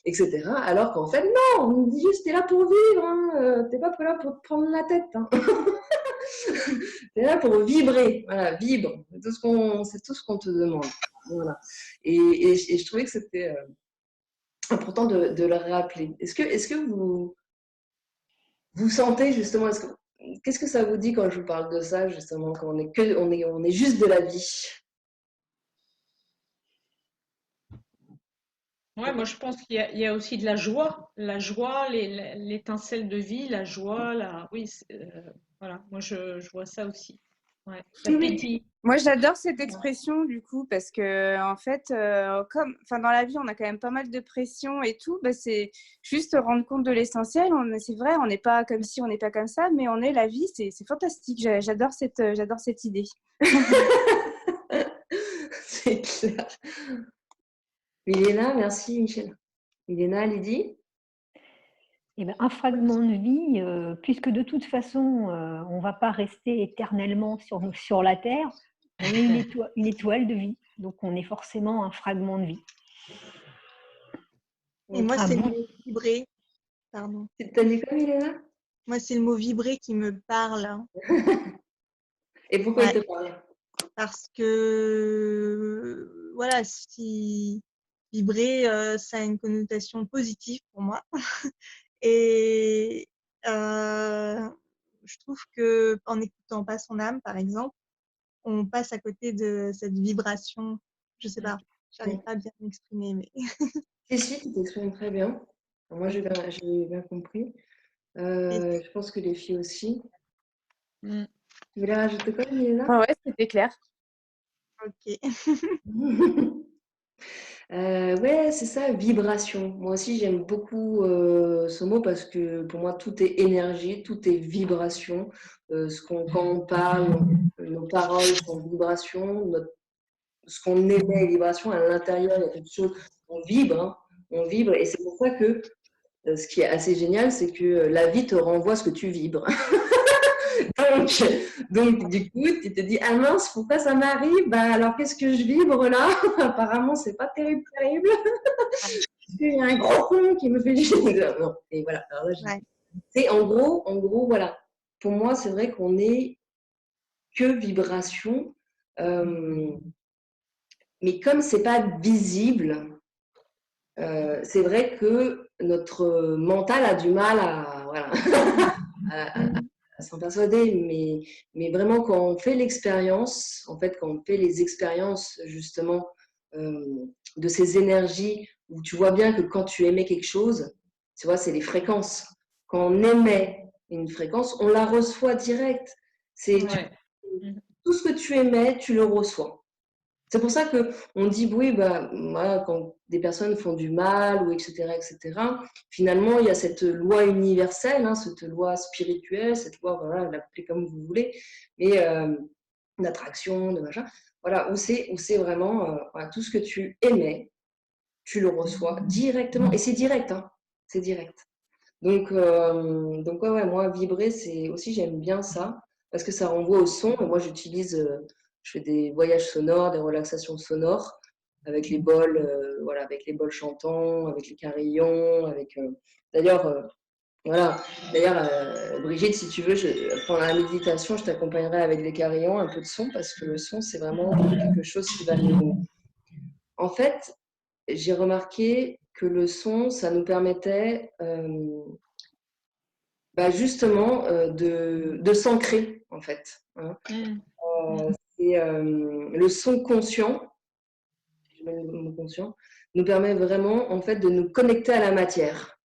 etc. Alors qu'en fait, non, on nous dit juste, t'es là pour vivre, t'es pas là pour te prendre la tête. T'es là pour vibrer, voilà, vibre, c'est tout ce qu'on te demande. Voilà. Et je trouvais que c'était important de le rappeler. Est-ce que vous sentez justement, qu'est-ce que ça vous dit quand je vous parle de ça, justement, quand on est juste de la vie? Ouais, moi je pense qu'il y a aussi de la joie, l'étincelle de vie, la joie, oui, voilà, moi je vois ça aussi. Ouais, l'appétit. Moi, j'adore cette expression du coup parce que en fait, dans la vie, on a quand même pas mal de pression et tout. C'est juste rendre compte de l'essentiel. C'est vrai, on n'est pas comme ci, on n'est pas comme ça, mais on est la vie. C'est fantastique. J'adore cette idée. C'est clair. Milena, merci Michel. Milena, Lydie? Eh ben, un fragment de vie, puisque de toute façon, on ne va pas rester éternellement sur la Terre, on est une étoile de vie, donc on est forcément un fragment de vie. Et moi, c'est le mot vibrer. Pardon. T'as dit quoi, Milena? Moi, c'est le mot vibrer qui me parle. Et pourquoi il te parle? Parce que, voilà, si vibrer, ça a une connotation positive pour moi. Et je trouve qu'en n'écoutant pas son âme, par exemple, on passe à côté de cette vibration. Je ne sais pas, je n'arrive pas à bien m'exprimer. Mais... Si, tu t'exprimes très bien. Moi, j'ai bien compris. Je pense que les filles aussi. Tu voulais rajouter quoi, Milena? Ouais, c'était clair. Ok. Ouais, c'est ça, vibration. Moi aussi, j'aime beaucoup ce mot parce que pour moi, tout est énergie, tout est vibration. Quand on parle, nos paroles sont vibration, ce qu'on émet est vibration. À l'intérieur, il y a quelque chose, on vibre, hein, on vibre. Et c'est pour ça que ce qui est assez génial, c'est que la vie te renvoie ce que tu vibres. Donc, du coup, tu te dis, ah mince, pourquoi ça m'arrive? Bah, alors, qu'est-ce que je vibre là? Apparemment, c'est pas terrible, terrible. Il y a un gros con qui me fait non. Et voilà. Alors là, c'est en gros, voilà. Pour moi, c'est vrai qu'on est que vibration. Mais comme c'est pas visible, c'est vrai que notre mental a du mal à, voilà, à s'en persuader. Mais vraiment, quand on fait l'expérience, en fait, quand on fait les expériences justement de ces énergies, où tu vois bien que quand tu émets quelque chose, tu vois, c'est les fréquences. Quand on émet une fréquence, on la reçoit direct. Tout ce que tu émets, tu le reçois. C'est pour ça qu'on dit, oui, bah, voilà, quand des personnes font du mal, ou etc., finalement, il y a cette loi universelle, hein, cette loi spirituelle, cette loi, voilà, l'appelez comme vous voulez, mais d'attraction, de machin, voilà, où c'est vraiment voilà, tout ce que tu émets, tu le reçois directement, et c'est direct, hein, c'est direct. Donc ouais, moi, vibrer, c'est aussi, j'aime bien ça, parce que ça renvoie au son. Et moi, je fais des voyages sonores, des relaxations sonores, avec les bols, voilà, avec les bols chantants, avec les carillons, d'ailleurs, voilà. D'ailleurs, Brigitte, si tu veux, pendant la méditation, je t'accompagnerai avec les carillons, un peu de son, parce que le son, c'est vraiment quelque chose qui va nous... En fait, j'ai remarqué que le son, ça nous permettait... bah justement, de s'ancrer, en fait. Hein. C'est le son conscient, je mets le mot conscient, nous permet vraiment, en fait, de nous connecter à la matière.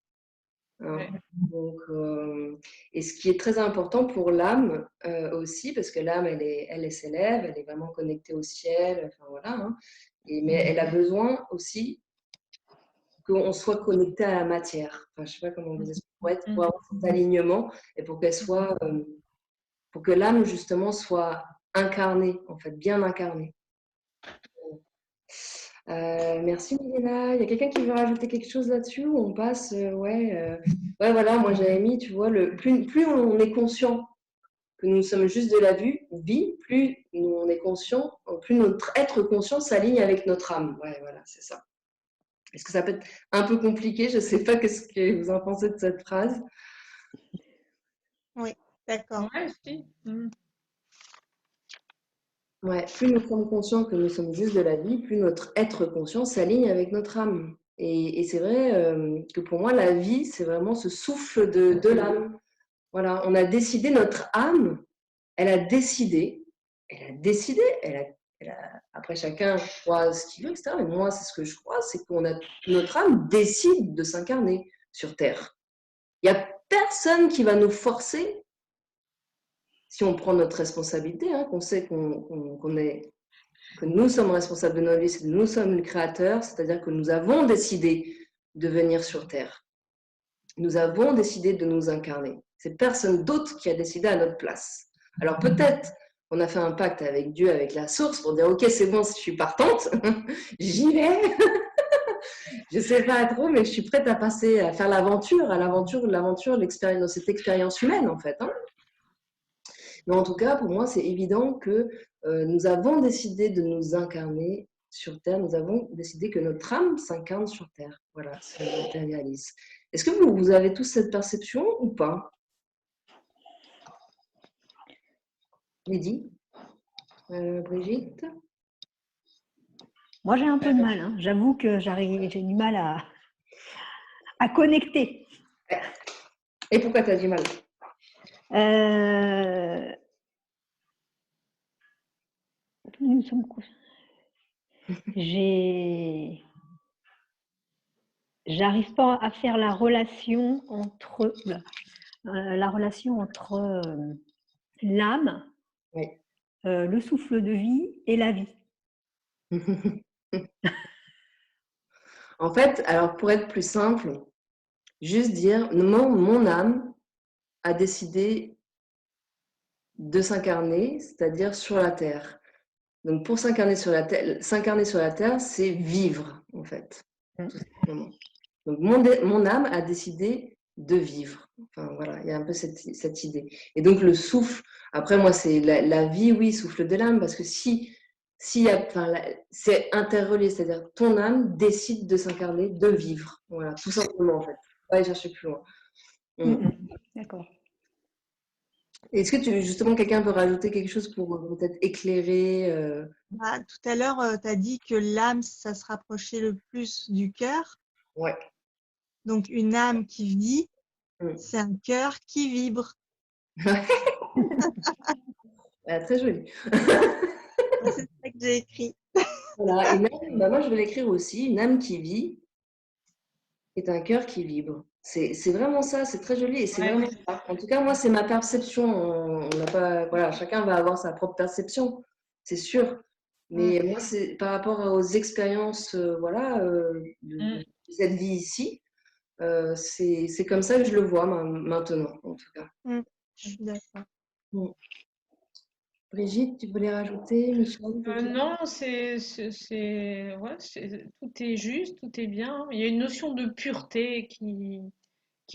Hein. Donc, et ce qui est très important pour l'âme aussi, parce que l'âme, elle s'élève, elle est vraiment connectée au ciel, enfin voilà. Hein. Mais elle a besoin aussi qu'on soit connecté à la matière. Enfin, je ne sais pas comment vous expliquer, pour avoir cet alignement et pour qu'elle soit, pour que l'âme justement soit incarnée, en fait, bien incarnée. Merci Milena. Il y a quelqu'un qui veut rajouter quelque chose là-dessus ou on passe ouais, voilà, moi j'avais mis, tu vois, plus on est conscient que nous sommes juste de la vie, plus on est conscient, plus notre être conscient s'aligne avec notre âme. Ouais, voilà, c'est ça. Est-ce que ça peut être un peu compliqué? Je ne sais pas qu'est-ce que vous en pensez de cette phrase. Oui, d'accord. Ouais, si. Ouais, plus nous sommes conscients que nous sommes juste de la vie, plus notre être conscient s'aligne avec notre âme. Et c'est vrai que pour moi, la vie, c'est vraiment ce souffle de l'âme. Voilà, on a décidé, notre âme, elle a décidé, après chacun croit ce qu'il veut, etc. Mais moi, c'est ce que je crois, c'est notre âme décide de s'incarner sur Terre. Il n'y a personne qui va nous forcer, si on prend notre responsabilité, hein, qu'on sait que nous sommes responsables de nos vies, c'est que nous sommes le créateur, c'est-à-dire que nous avons décidé de venir sur Terre. Nous avons décidé de nous incarner. C'est personne d'autre qui a décidé à notre place. Alors peut-être on a fait un pacte avec Dieu, avec la source, pour dire ok, c'est bon, je suis partante, j'y vais. Je ne sais pas trop, mais je suis prête à passer, à faire l'aventure, l'expérience, cette expérience humaine en fait. Hein. Mais en tout cas, pour moi, c'est évident que nous avons décidé de nous incarner sur Terre. Nous avons décidé que notre âme s'incarne sur Terre. Voilà, se matérialise. Est-ce que vous avez tous cette perception ou pas? Lydie, Brigitte? Moi, j'ai un peu de mal. Hein. J'avoue que j'ai du mal à connecter. Et pourquoi tu as du mal? J'arrive pas à faire la relation entre l'âme, Oui. Le souffle de vie et la vie. En fait, alors pour être plus simple, juste dire, mon âme a décidé de s'incarner, c'est-à-dire sur la Terre. Donc pour s'incarner sur la Terre, c'est vivre, en fait, tout simplement. Donc mon âme a décidé de vivre. Enfin voilà, il y a un peu cette idée. Et donc le souffle, après moi c'est la vie, oui, souffle de l'âme, parce que c'est interrelié, c'est-à-dire ton âme décide de s'incarner, de vivre. Voilà, tout simplement en fait. Pas aller chercher plus loin. D'accord. Est-ce que justement quelqu'un peut rajouter quelque chose pour peut-être éclairer Bah, tout à l'heure, tu as dit que l'âme, ça se rapprochait le plus du cœur. Ouais. Donc, une âme qui vit, c'est un cœur qui vibre. Très joli. C'est ça que j'ai écrit. Voilà, une âme, moi je vais l'écrire aussi, une âme qui vit est un cœur qui vibre. C'est vraiment ça, c'est très joli et c'est vraiment ça. En tout cas, moi, c'est ma perception. On n'a pas, voilà, chacun va avoir sa propre perception, c'est sûr. Mais moi, c'est par rapport aux expériences de cette vie ici, c'est comme ça que je le vois maintenant, en tout cas. Je suis d'accord. Brigitte, tu voulais rajouter, Michel? Non, tout est juste, tout est bien. Il y a une notion de pureté qui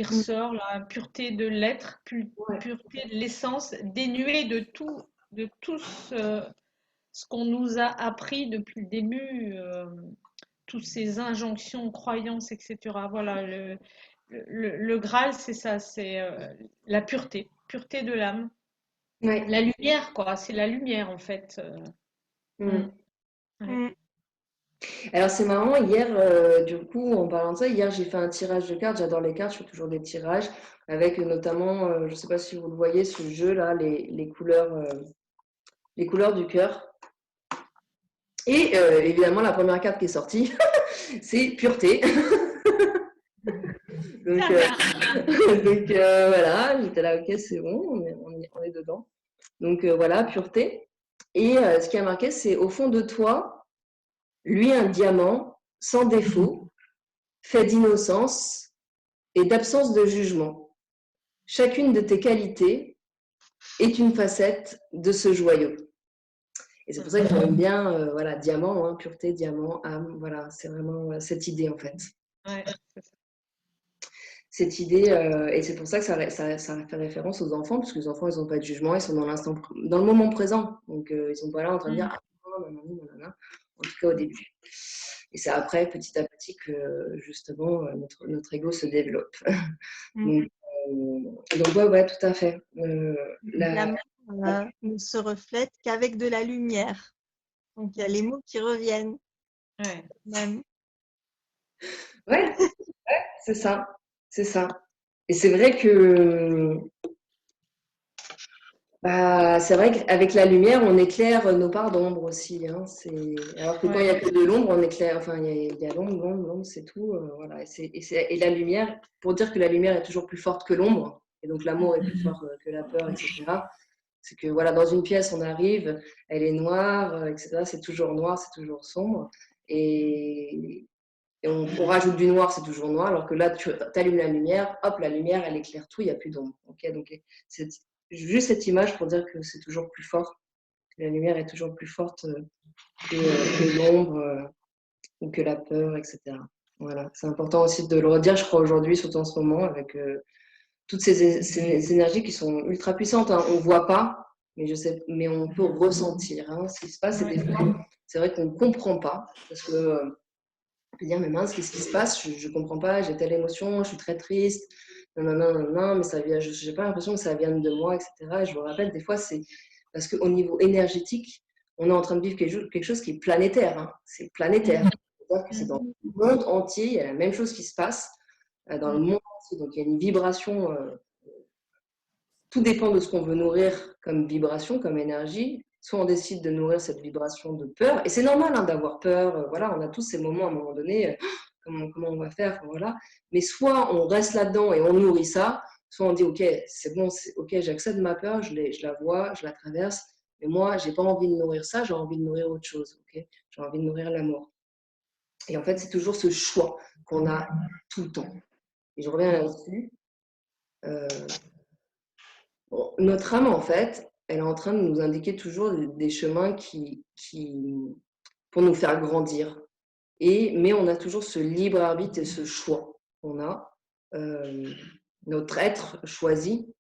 ressort, la pureté de l'être, pureté de l'essence, dénuée de tout ce qu'on nous a appris depuis le début, toutes ces injonctions, croyances, etc. Voilà, le Graal, c'est ça, c'est la pureté de l'âme. Ouais. La lumière, quoi, c'est la lumière en fait. Alors c'est marrant, hier, du coup, en parlant de ça, hier j'ai fait un tirage de cartes, j'adore les cartes, je fais toujours des tirages, avec notamment, je ne sais pas si vous le voyez, ce jeu-là, les couleurs du cœur. Et évidemment, la première carte qui est sortie, c'est pureté. donc voilà, j'étais là, ok, c'est bon, on est dedans. Donc voilà, pureté. Et ce qui a marqué, c'est au fond de toi, lui un diamant, sans défaut, fait d'innocence et d'absence de jugement. Chacune de tes qualités est une facette de ce joyau. Et c'est pour ça que j'aime bien, voilà, diamant, hein, pureté, diamant, âme, voilà, c'est vraiment cette idée en fait. Ouais, c'est ça. Cette idée, et c'est pour ça que ça fait référence aux enfants, parce que les enfants, ils n'ont pas de jugement, ils sont dans le moment présent. Donc, ils ne sont pas là en train de dire ah, nanana, en tout cas au début. Et c'est après, petit à petit, que justement, notre ego se développe. Donc, ouais, tout à fait. L'amour ne se reflète qu'avec de la lumière. Donc, il y a les mots qui reviennent. Même. Ouais, c'est ça. C'est ça. Et c'est vrai que c'est vrai qu'avec la lumière, on éclaire nos parts d'ombre aussi. Hein. Alors que quand il n'y a que de l'ombre, on éclaire. Enfin, il y a l'ombre, c'est tout. Voilà. Et la lumière, pour dire que la lumière est toujours plus forte que l'ombre, et donc l'amour est plus fort que la peur, etc. C'est que voilà, dans une pièce, on arrive, elle est noire, etc. C'est toujours noir, c'est toujours sombre. Et on rajoute du noir, c'est toujours noir. Alors que là, tu allumes la lumière, hop, la lumière, elle éclaire tout, il n'y a plus d'ombre. Okay, donc, c'est juste cette image pour dire que c'est toujours plus fort, que la lumière est toujours plus forte que l'ombre ou que la peur, etc. Voilà, c'est important aussi de le redire, je crois, aujourd'hui, surtout en ce moment, avec toutes ces énergies qui sont ultra puissantes. Hein. On ne voit pas, mais on peut ressentir ce qui se passe. Et des fois, c'est vrai qu'on ne comprend pas, parce que on peut dire, mais mince, qu'est-ce qui se passe? Je ne comprends pas, j'ai telle émotion, je suis très triste, non, mais ça vient, je n'ai pas l'impression que ça vienne de moi, etc. Et je vous rappelle, des fois, c'est parce qu'au niveau énergétique, on est en train de vivre quelque chose qui est planétaire. Hein. C'est planétaire. C'est-à-dire que c'est dans le monde entier, il y a la même chose qui se passe dans le monde entier. Donc, il y a une vibration. Tout dépend de ce qu'on veut nourrir comme vibration, comme énergie. Soit on décide de nourrir cette vibration de peur, et c'est normal d'avoir peur, voilà, on a tous ces moments à un moment donné, comment on va faire, voilà. Mais soit on reste là-dedans et on nourrit ça, soit on dit ok, c'est bon, ok, j'accepte ma peur, je la vois, je la traverse, mais moi, j'ai pas envie de nourrir ça, j'ai envie de nourrir autre chose, ok, j'ai envie de nourrir l'amour. Et en fait, c'est toujours ce choix qu'on a tout le temps. Et je reviens là-dessus. Notre âme, en fait, elle est en train de nous indiquer toujours des chemins pour nous faire grandir. Mais on a toujours ce libre arbitre et ce choix. On a notre être choisi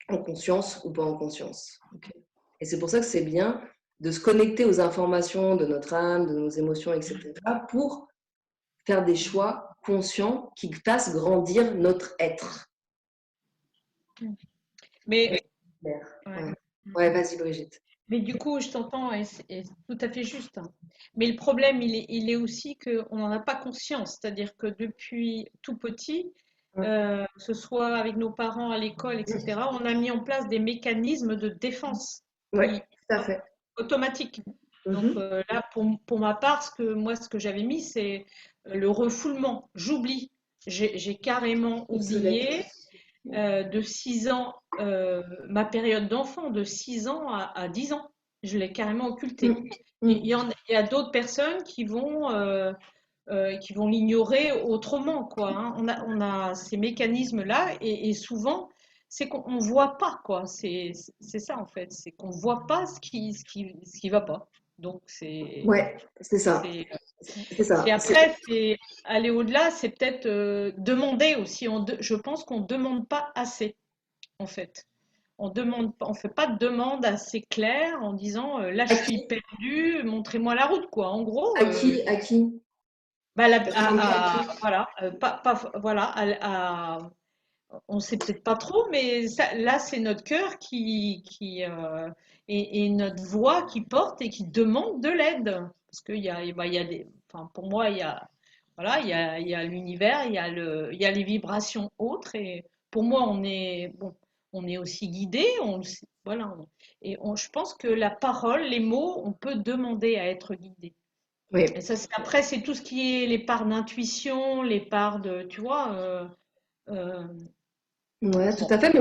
en conscience ou pas en conscience. Okay. Et c'est pour ça que c'est bien de se connecter aux informations de notre âme, de nos émotions, etc., pour faire des choix conscients qui fassent grandir notre être. Mais, ouais, vas-y Brigitte. Mais du coup, je t'entends et c'est tout à fait juste. Mais le problème, il est aussi qu'on n'en a pas conscience. C'est-à-dire que depuis tout petit, que ce soit avec nos parents à l'école, etc., on a mis en place des mécanismes de défense tout à fait. automatiques. Donc là, pour ma part, ce que j'avais mis, c'est le refoulement. J'oublie. J'ai carrément oublié de 6 ans, ma période d'enfant, de 6 ans à 10 ans. Je l'ai carrément occulté. Il y a d'autres personnes qui vont l'ignorer autrement, quoi. Hein. On a ces mécanismes-là et souvent, c'est qu'on ne voit pas, quoi. C'est ça, en fait. C'est qu'on ne voit pas ce qui va pas. Donc, c'est... Ouais, c'est ça. C'est ça. Et après, c'est aller au-delà, c'est peut-être demander aussi. Je pense qu'on ne demande pas assez, en fait. On fait pas de demande assez claire en disant là, je suis perdue, montrez-moi la route, quoi. En gros. À qui Bah, voilà, voilà, on sait peut-être pas trop, mais là, c'est notre cœur et notre voix qui porte et qui demande de l'aide. Parce qu'il y a, il y a enfin, pour moi, voilà, il y a l'univers, il y a les vibrations autres. Et pour moi, on est aussi guidé. Voilà. Je pense que la parole, les mots, on peut demander à être guidé. Oui. Et ça, après, c'est tout ce qui est les parts d'intuition, les parts de, tu vois. Ouais, tout à fait, mais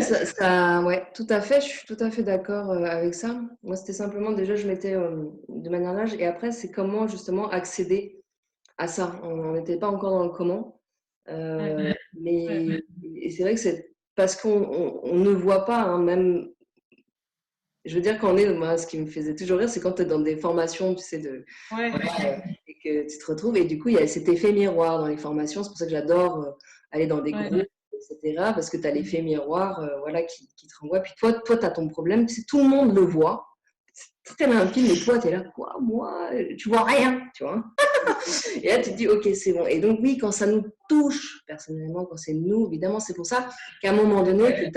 ouais, tout à fait, je suis tout à fait d'accord avec ça. Moi, c'était simplement déjà, je mettais de manière large, et après, c'est comment justement accéder à ça. On n'était pas encore dans le comment, mais et c'est vrai que c'est parce qu'on ne voit pas, hein, même. Je veux dire, moi, ce qui me faisait toujours rire, c'est quand tu es dans des formations, tu sais, et que tu te retrouves, et du coup, il y a cet effet miroir dans les formations. C'est pour ça que j'adore aller dans des groupes, etc., parce que tu as l'effet miroir voilà, qui te renvoie. Puis toi tu as ton problème, tu sais, tout le monde le voit. C'est très limpide, mais toi, tu es là, quoi, moi, tu vois rien, tu vois. Et là, tu te dis, ok, c'est bon. Et donc, oui, quand ça nous touche, personnellement, quand c'est nous, évidemment, c'est pour ça qu'à un moment donné, tu as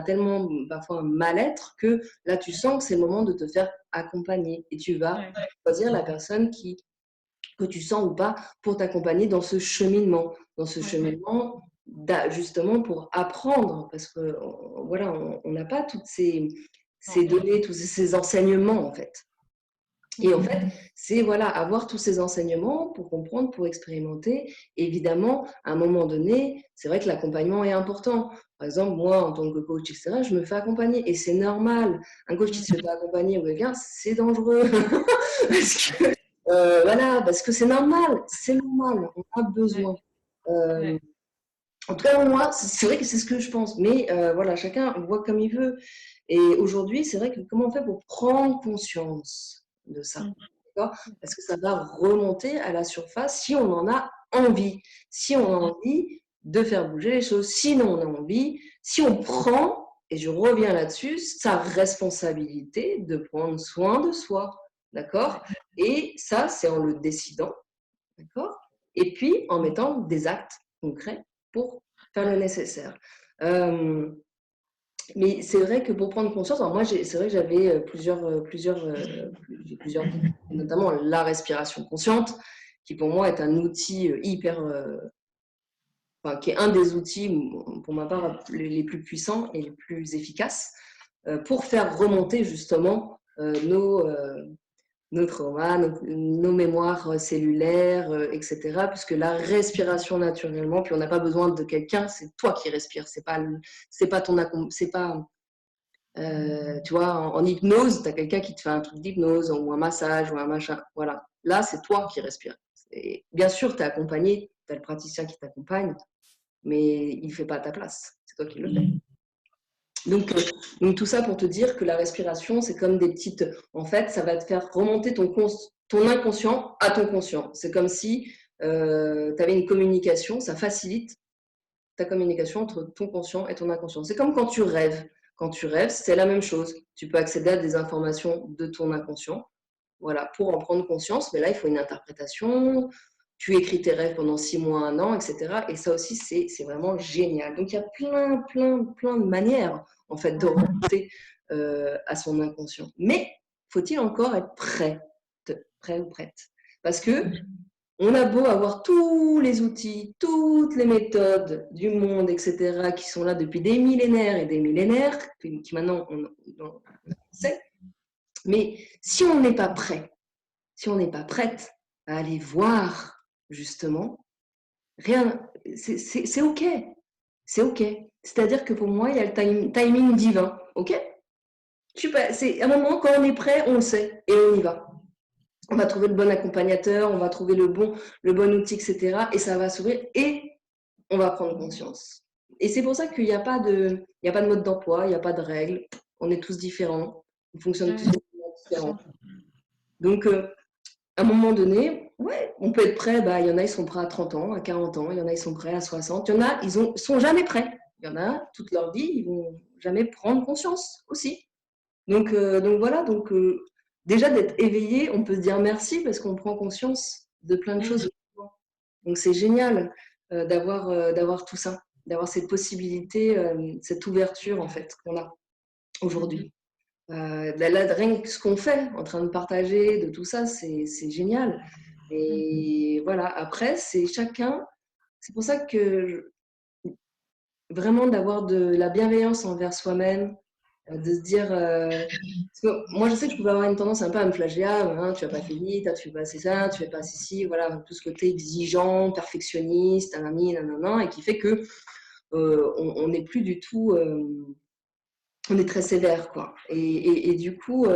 tellement parfois un mal-être que là, tu sens que c'est le moment de te faire accompagner. Et tu vas choisir la personne que tu sens ou pas pour t'accompagner dans ce cheminement. Justement, pour apprendre. Parce que, voilà, on n'a pas toutes ces données, tous ces enseignements, en fait. Et en fait, c'est voilà, avoir tous ces enseignements pour comprendre, pour expérimenter. Et évidemment, à un moment donné, c'est vrai que l'accompagnement est important. Par exemple, moi, en tant que coach, etc., je me fais accompagner. Et c'est normal. Un coach qui ne se fait pas accompagner ou quelqu'un, c'est dangereux. parce que c'est normal. C'est normal. On a besoin. En tout cas, moi, c'est vrai que c'est ce que je pense. Mais voilà, chacun voit comme il veut. Et aujourd'hui, c'est vrai que comment on fait pour prendre conscience de ça, parce que ça va remonter à la surface si on en a envie. Si on a envie de faire bouger les choses, sinon on a envie, si on prend, et je reviens là-dessus, sa responsabilité de prendre soin de soi, d'accord? Et ça, c'est en le décidant, d'accord? Et puis en mettant des actes concrets pour faire le nécessaire. Mais c'est vrai que pour prendre conscience, alors moi, c'est vrai que j'avais plusieurs, notamment la respiration consciente, qui pour moi est un outil qui est un des outils, pour ma part, les plus puissants et les plus efficaces pour faire remonter justement nos traumas, nos mémoires cellulaires, etc. Puisque la respiration naturellement, puis on n'a pas besoin de quelqu'un, c'est toi qui respires, c'est pas tu vois, en hypnose, tu as quelqu'un qui te fait un truc d'hypnose ou un massage ou un machin. Voilà. Là, c'est toi qui respires. Et bien sûr, tu es accompagné, tu as le praticien qui t'accompagne, mais il ne fait pas à ta place. C'est toi qui le fais. Donc, tout ça pour te dire que la respiration, c'est comme des petites… En fait, ça va te faire remonter ton inconscient à ton conscient. C'est comme si tu avais une communication, ça facilite ta communication entre ton conscient et ton inconscient. C'est comme quand tu rêves. Quand tu rêves, c'est la même chose. Tu peux accéder à des informations de ton inconscient, voilà, pour en prendre conscience. Mais là, il faut une interprétation. Tu écris tes rêves pendant 6 mois, 1 an, etc. Et ça aussi, c'est vraiment génial. Donc, il y a plein de manières, en fait, de remonter à son inconscient. Mais faut-il encore être prêt ou prête? Parce que on a beau avoir tous les outils, toutes les méthodes du monde, etc., qui sont là depuis des millénaires et des millénaires, qui maintenant on sait, mais si on n'est pas prêt, si on n'est pas prête à aller voir, justement, rien, c'est OK. C'est OK. C'est-à-dire que pour moi, il y a le timing divin. OK? C'est un moment, quand on est prêt, on le sait et on y va. On va trouver le bon accompagnateur, on va trouver le bon outil, etc. Et ça va s'ouvrir et on va prendre conscience. Et c'est pour ça qu'il n'y a pas de mode d'emploi, il n'y a pas de règles. On est tous différents. On fonctionne tous différents. Donc, à un moment donné, ouais, on peut être prêt. Il y en a, ils sont prêts à 30 ans, à 40 ans. Il y en a, ils sont prêts à 60. Il y en a, ils sont jamais prêts. Il y en a, toute leur vie, ils vont jamais prendre conscience aussi. Donc voilà. Déjà, d'être éveillé, on peut se dire merci parce qu'on prend conscience de plein de choses. Donc, c'est génial d'avoir tout ça, d'avoir cette possibilité, cette ouverture, en fait, qu'on a aujourd'hui. Là, rien que ce qu'on fait, en train de partager, de tout ça, c'est génial. Et voilà, après, c'est chacun. C'est pour ça que vraiment d'avoir de la bienveillance envers soi-même, de se dire… parce que moi, je sais que je pouvais avoir une tendance un peu à me flageller, hein, tu n'as pas fait vite, tu fais pas assez ça, tu fais pas assez ci, voilà, tout ce côté exigeant, perfectionniste, nanana, et qui fait que on n'est plus du tout… on est très sévère, quoi. Et du coup,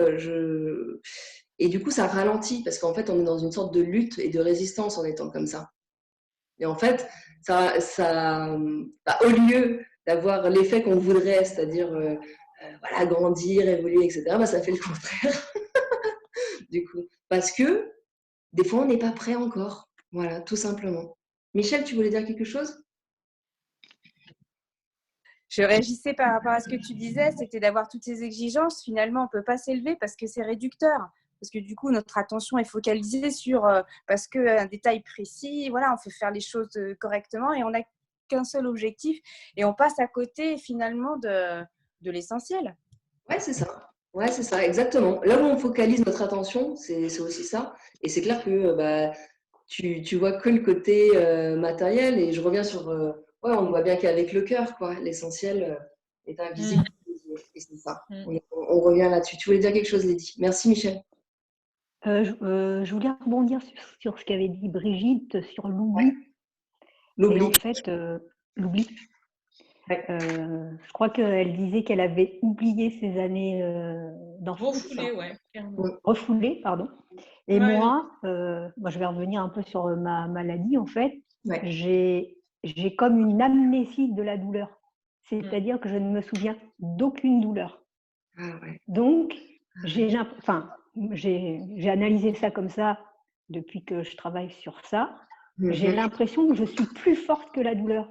ça ralentit, parce qu'en fait, on est dans une sorte de lutte et de résistance en étant comme ça. Et en fait, au lieu d'avoir l'effet qu'on voudrait, c'est-à-dire voilà, grandir, évoluer, etc., ça fait le contraire, du coup. Parce que des fois, on n'est pas prêt encore. Voilà, tout simplement. Michel, tu voulais dire quelque chose? Je réagissais par rapport à ce que tu disais, c'était d'avoir toutes ces exigences. Finalement, on ne peut pas s'élever parce que c'est réducteur. Parce que du coup, notre attention est focalisée sur… parce qu'un détail précis, voilà, on fait faire les choses correctement et on n'a qu'un seul objectif. Et on passe à côté, finalement, de l'essentiel. Ouais, c'est ça. Ouais, c'est ça, exactement. Là où on focalise notre attention, c'est aussi ça. Et c'est clair que tu vois que le côté matériel. Et je reviens sur… ouais, on ne voit bien qu'avec le cœur, quoi. L'essentiel est invisible. Et c'est ça. On revient là-dessus. Tu voulais dire quelque chose, Lydie? Merci, Michel. Je voulais rebondir sur ce qu'avait dit Brigitte sur l'oubli. Ouais. L'oubli. Et en fait, l'oubli. Ouais. Je crois qu'elle disait qu'elle avait oublié ses années d'enfance. Refoulé, pardon. Et moi, je vais revenir un peu sur ma maladie, en fait. Ouais. J'ai comme une amnésie de la douleur. C'est-à-dire que je ne me souviens d'aucune douleur. Ah ouais. Donc, j'ai analysé ça comme ça depuis que je travaille sur ça. J'ai l'impression que je suis plus forte que la douleur.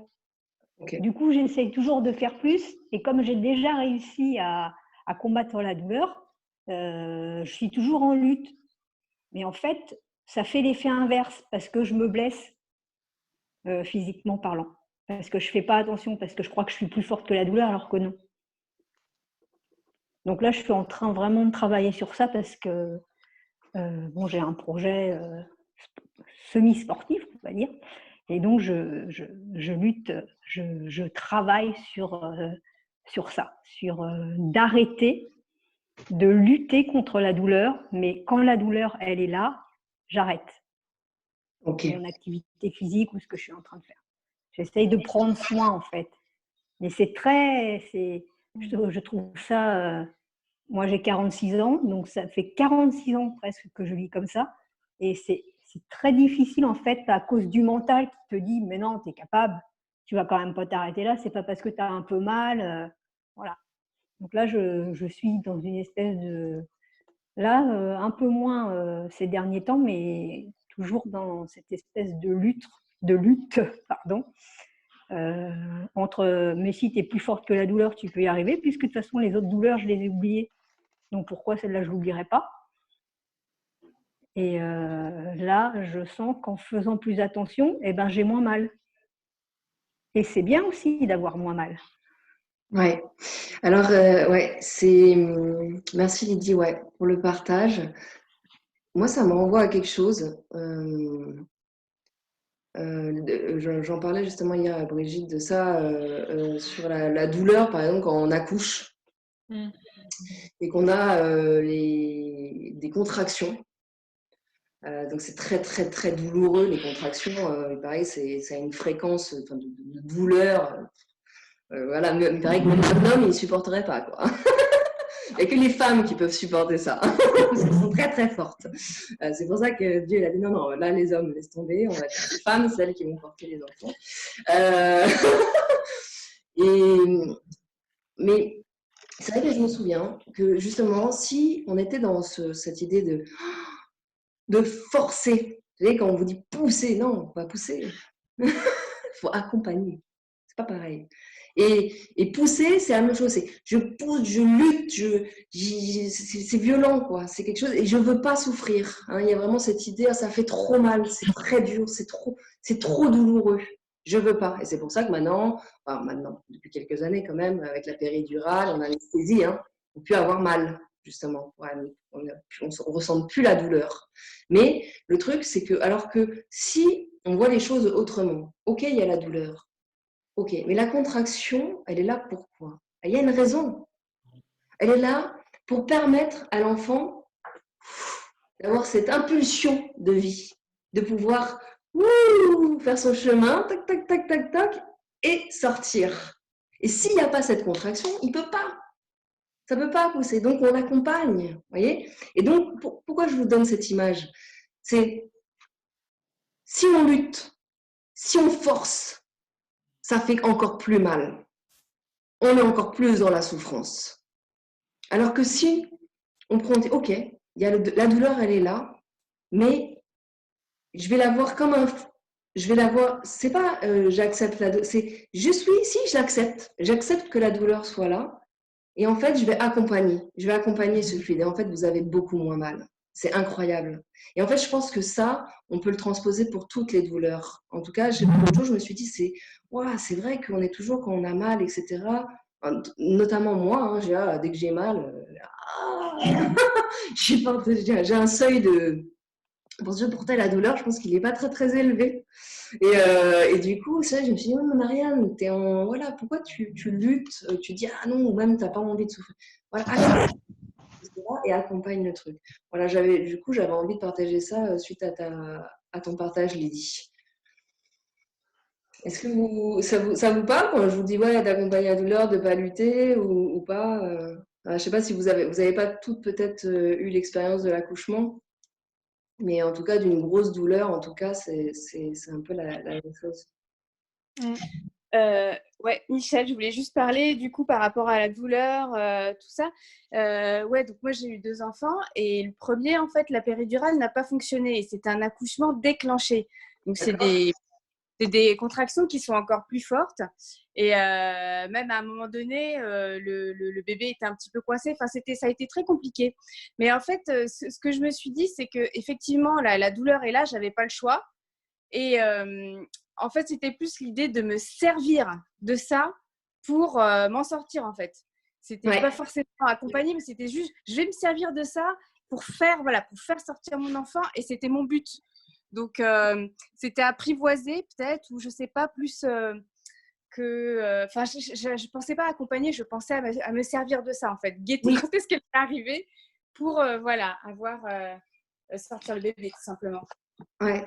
Okay. Du coup, j'essaye toujours de faire plus. Et comme j'ai déjà réussi à combattre la douleur, je suis toujours en lutte. Mais en fait, ça fait l'effet inverse parce que je me blesse physiquement parlant. Parce que je ne fais pas attention, parce que je crois que je suis plus forte que la douleur alors que non. Donc là, je suis en train vraiment de travailler sur ça parce que j'ai un projet semi-sportif, on va dire. Et donc, je lutte, je travaille sur ça, sur d'arrêter de lutter contre la douleur. Mais quand la douleur, elle est là, j'arrête. Okay. Mon activité physique ou ce que je suis en train de faire. J'essaye de prendre soin, en fait. Mais je trouve ça… moi, j'ai 46 ans, donc ça fait 46 ans presque que je vis comme ça. Et c'est très difficile, en fait, à cause du mental qui te dit « mais non, tu es capable, tu vas quand même pas t'arrêter là, c'est pas parce que tu as un peu mal. » Voilà. Donc là, je suis dans une espèce de… Là, un peu moins ces derniers temps, mais toujours dans cette espèce de lutte pardon, entre mais si tu es plus forte que la douleur, tu peux y arriver, puisque de toute façon, les autres douleurs, je les ai oubliées. Donc pourquoi celle-là, je ne l'oublierai pas? Et là, je sens qu'en faisant plus attention, eh ben, j'ai moins mal. Et c'est bien aussi d'avoir moins mal. Ouais. Alors, ouais, c'est… Merci Lydie, ouais, pour le partage. Moi, ça me renvoie à quelque chose. J'en parlais justement hier à Brigitte de ça, sur la douleur, par exemple, quand on accouche et qu'on a des contractions. Donc, c'est très, très, très douloureux, les contractions. Pareil, ça a une fréquence de douleur. Voilà, il paraît que même un homme, il ne supporterait pas, quoi. Il n'y a que les femmes qui peuvent supporter ça, parce qu'elles sont très très fortes. C'est pour ça que Dieu il a dit non, non, là les hommes, laisse tomber, on va dire les femmes, c'est elles qui vont porter les enfants. Mais c'est vrai que je me souviens que justement, si on était dans cette idée de forcer, vous savez, quand on vous dit pousser, non, pas pousser, il faut accompagner, c'est pas pareil. Et pousser, c'est la même chose. C'est je pousse, je lutte, c'est violent, quoi. C'est quelque chose. Et je veux pas souffrir. Hein. Il y a vraiment cette idée, ça fait trop mal, c'est très dur, c'est trop douloureux. Je veux pas. Et c'est pour ça que maintenant, depuis quelques années quand même, avec la péridurale, en anesthésie, hein, on peut avoir mal, justement. Ouais, on ne ressent plus la douleur. Mais le truc, c'est que, alors que si on voit les choses autrement, ok, il y a la douleur. Ok, mais la contraction, elle est là pourquoi? Il y a une raison. Elle est là pour permettre à l'enfant d'avoir cette impulsion de vie, de pouvoir faire son chemin, tac, tac, tac, tac, tac, et sortir. Et s'il n'y a pas cette contraction, il ne peut pas. Ça ne peut pas pousser. Donc, on l'accompagne. Voyez? Et donc, pourquoi je vous donne cette image? C'est si on lutte, si on force, ça fait encore plus mal. On est encore plus dans la souffrance. Alors que si on prend, ok, la douleur, elle est là, mais je vais la voir comme un… Je vais la voir, c'est pas j'accepte la douleur, c'est je suis, si j'accepte que la douleur soit là, et en fait, je vais accompagner ce fluide, et en fait, vous avez beaucoup moins mal. C'est incroyable. Et en fait, je pense que ça, on peut le transposer pour toutes les douleurs. En tout cas, l'autre jour, je me suis dit, c'est vrai qu'on est toujours, quand on a mal, etc., notamment moi, hein, dès que j'ai mal, j'ai un seuil de… Pour supporter la douleur, je pense qu'il n'est pas très très élevé. Et du coup, ça, je me suis dit, mais Marianne, voilà, pourquoi tu luttes, tu dis ah non, ou même tu n'as pas envie de souffrir. Voilà, et accompagne le truc. Voilà, j'avais envie de partager ça suite à ton partage, Lydie. Est-ce que ça vous parle quand je vous dis d'accompagner la douleur, de ne pas lutter ou pas je ne sais pas si vous avez pas toutes peut-être eu l'expérience de l'accouchement, mais en tout cas d'une grosse douleur, en tout cas c'est un peu la même chose. Ouais, Michel, je voulais juste parler du coup par rapport à la douleur, tout ça. Ouais, donc moi j'ai eu 2 enfants et le premier, en fait, la péridurale n'a pas fonctionné et c'est un accouchement déclenché. Donc c'est des contractions qui sont encore plus fortes et même à un moment donné, le bébé était un petit peu coincé. Enfin, ça a été très compliqué. Mais en fait, ce que je me suis dit, c'est que effectivement la douleur est là, j'avais pas le choix. Et en fait, c'était plus l'idée de me servir de ça pour m'en sortir, en fait. C'était pas forcément accompagné, mais c'était juste, je vais me servir de ça pour faire sortir mon enfant, et c'était mon but. Donc, c'était apprivoisé peut-être, ou je sais pas, plus que… Enfin, je pensais pas accompagner, je pensais à me servir de ça, en fait. Guetter quand est-ce qu'elle est arrivée pour, sortir le bébé, tout simplement. Ouais,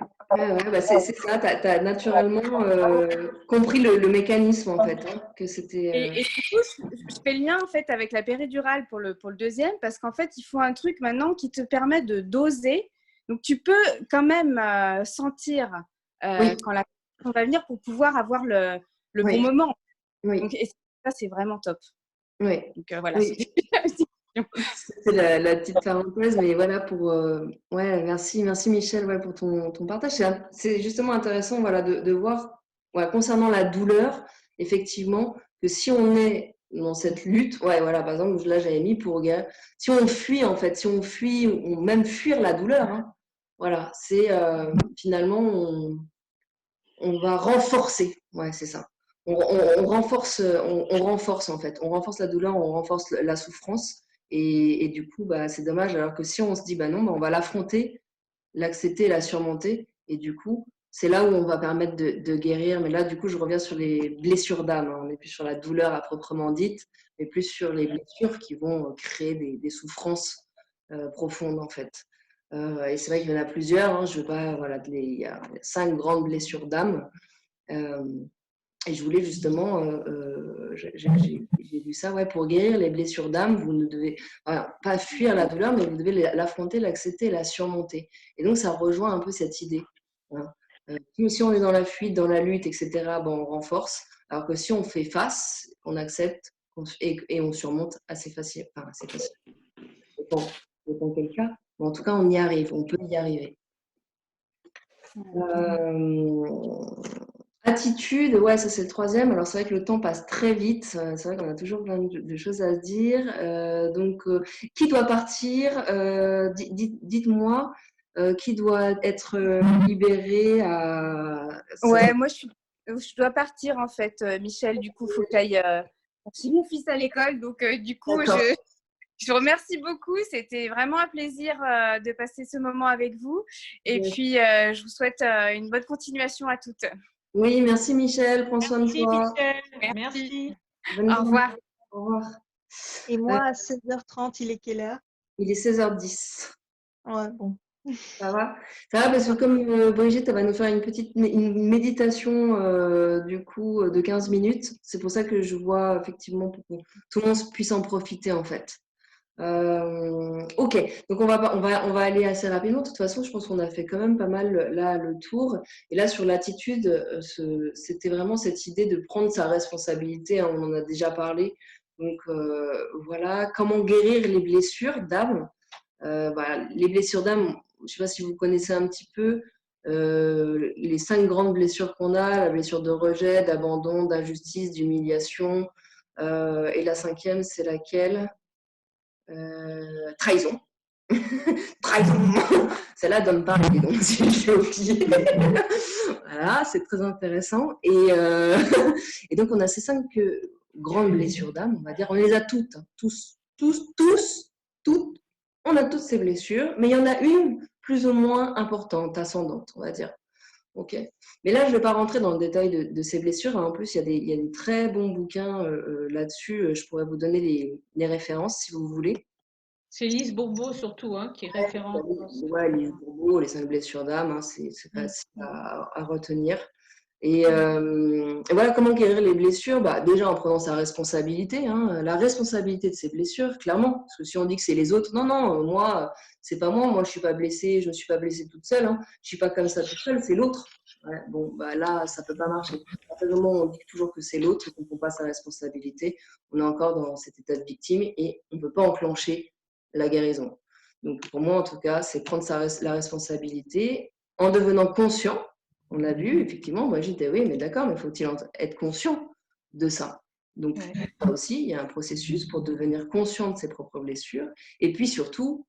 c'est ça, tu as naturellement compris le mécanisme en fait. Hein, que c'était, Et du coup, je fais le lien en fait avec la péridurale pour le deuxième, parce qu'en fait, il faut un truc maintenant qui te permet de doser Donc, tu peux quand même sentir quand la personne va venir pour pouvoir avoir le bon moment. Oui. Donc, et ça, c'est vraiment top. Oui. Donc, voilà. Oui. C'est la petite parenthèse, mais voilà pour. Ouais, merci Michel, ouais, pour ton partage. C'est justement intéressant, voilà, de voir, voilà, concernant la douleur, effectivement, que si on est dans cette lutte, ouais, voilà, par exemple, là j'avais mis pour si on fuit en fait, si on fuit ou même fuir la douleur, hein, voilà, c'est finalement on va renforcer, ouais, c'est ça. On renforce en fait, on renforce la douleur, on renforce la souffrance. Et du coup, bah, c'est dommage. Alors que si on se dit, bah non, bah, on va l'affronter, l'accepter, la surmonter. Et du coup, c'est là où on va permettre de guérir. Mais là, du coup, je reviens sur les blessures d'âme. Hein. On n'est plus sur la douleur à proprement dite, mais plus sur les blessures qui vont créer des souffrances profondes, en fait. Et c'est vrai qu'il y en a plusieurs. Hein. Je veux pas, voilà, il y a 5 grandes blessures d'âme. Et je voulais justement, j'ai vu ça, ouais, pour guérir les blessures d'âme, vous ne devez pas fuir la douleur, mais vous devez l'affronter, l'accepter, la surmonter. Et donc, ça rejoint un peu cette idée. Hein. Si on est dans la fuite, dans la lutte, etc., bon, on renforce. Alors que si on fait face, on accepte et on surmonte assez facile. Enfin, assez facile. Dépend quel cas. Mais en tout cas, on y arrive, on peut y arriver. Attitude, ouais, ça c'est le troisième. Alors c'est vrai que le temps passe très vite. C'est vrai qu'on a toujours plein de choses à se dire. Donc, qui doit partir dites-moi, qui doit être libéré Ouais, moi je dois partir en fait, Michel. Du coup, il faut que tu ailles chercher mon fils à l'école. Donc, du coup, je vous remercie beaucoup. C'était vraiment un plaisir de passer ce moment avec vous. Et puis, je vous souhaite une bonne continuation à toutes. Oui, merci Michel. Prends soin de toi. Michel. Merci. Au revoir. Au revoir. Et moi, à 16h30, il est quelle heure? Il est 16h10. Ouais, bon. Ça va parce que comme Brigitte, elle va nous faire une méditation du coup de 15 minutes. C'est pour ça que je vois effectivement pour que tout le monde puisse en profiter en fait. Ok, donc on va aller assez rapidement. De toute façon, je pense qu'on a fait quand même pas mal là le tour. Et là sur l'attitude, c'était vraiment cette idée de prendre sa responsabilité. Hein, on en a déjà parlé. Donc voilà, comment guérir les blessures d'âme. Voilà, les blessures d'âme, je ne sais pas si vous connaissez un petit peu les 5 grandes blessures qu'on a, la blessure de rejet, d'abandon, d'injustice, d'humiliation. Et la 5e, c'est laquelle? Trahison. Trahison. Celle-là donne pas les donc si j'ai oublié. Voilà, c'est très intéressant. Et donc, on a ces 5 grandes blessures d'âme, on va dire. On les a toutes, hein, toutes. On a toutes ces blessures, mais il y en a une plus ou moins importante, ascendante, on va dire. Ok. Mais là, je ne vais pas rentrer dans le détail de ces blessures. En plus, il y a des très bons bouquins là-dessus. Je pourrais vous donner les références si vous voulez. C'est Lise Bourbeau surtout, hein, qui est référente. Ouais, Lise Bourbeau, les 5 blessures d'âme, hein, c'est facile à retenir. Et voilà comment guérir les blessures. Bah, déjà en prenant sa responsabilité, hein, la responsabilité de ses blessures, clairement. Parce que si on dit que c'est les autres, non, moi, c'est pas moi je suis pas blessée, je ne suis pas blessée toute seule, hein, je suis pas comme ça toute seule, c'est l'autre. Ouais, bon, bah là, ça peut pas marcher. À partir du moment où on dit toujours que c'est l'autre et qu'on ne prend pas sa responsabilité, on est encore dans cet état de victime et on ne peut pas enclencher la guérison. Donc pour moi, en tout cas, c'est prendre la responsabilité en devenant conscient. On a vu, effectivement, moi j'ai dit oui, mais d'accord, mais faut-il être conscient de ça? Donc là aussi, il y a un processus pour devenir conscient de ses propres blessures. Et puis surtout,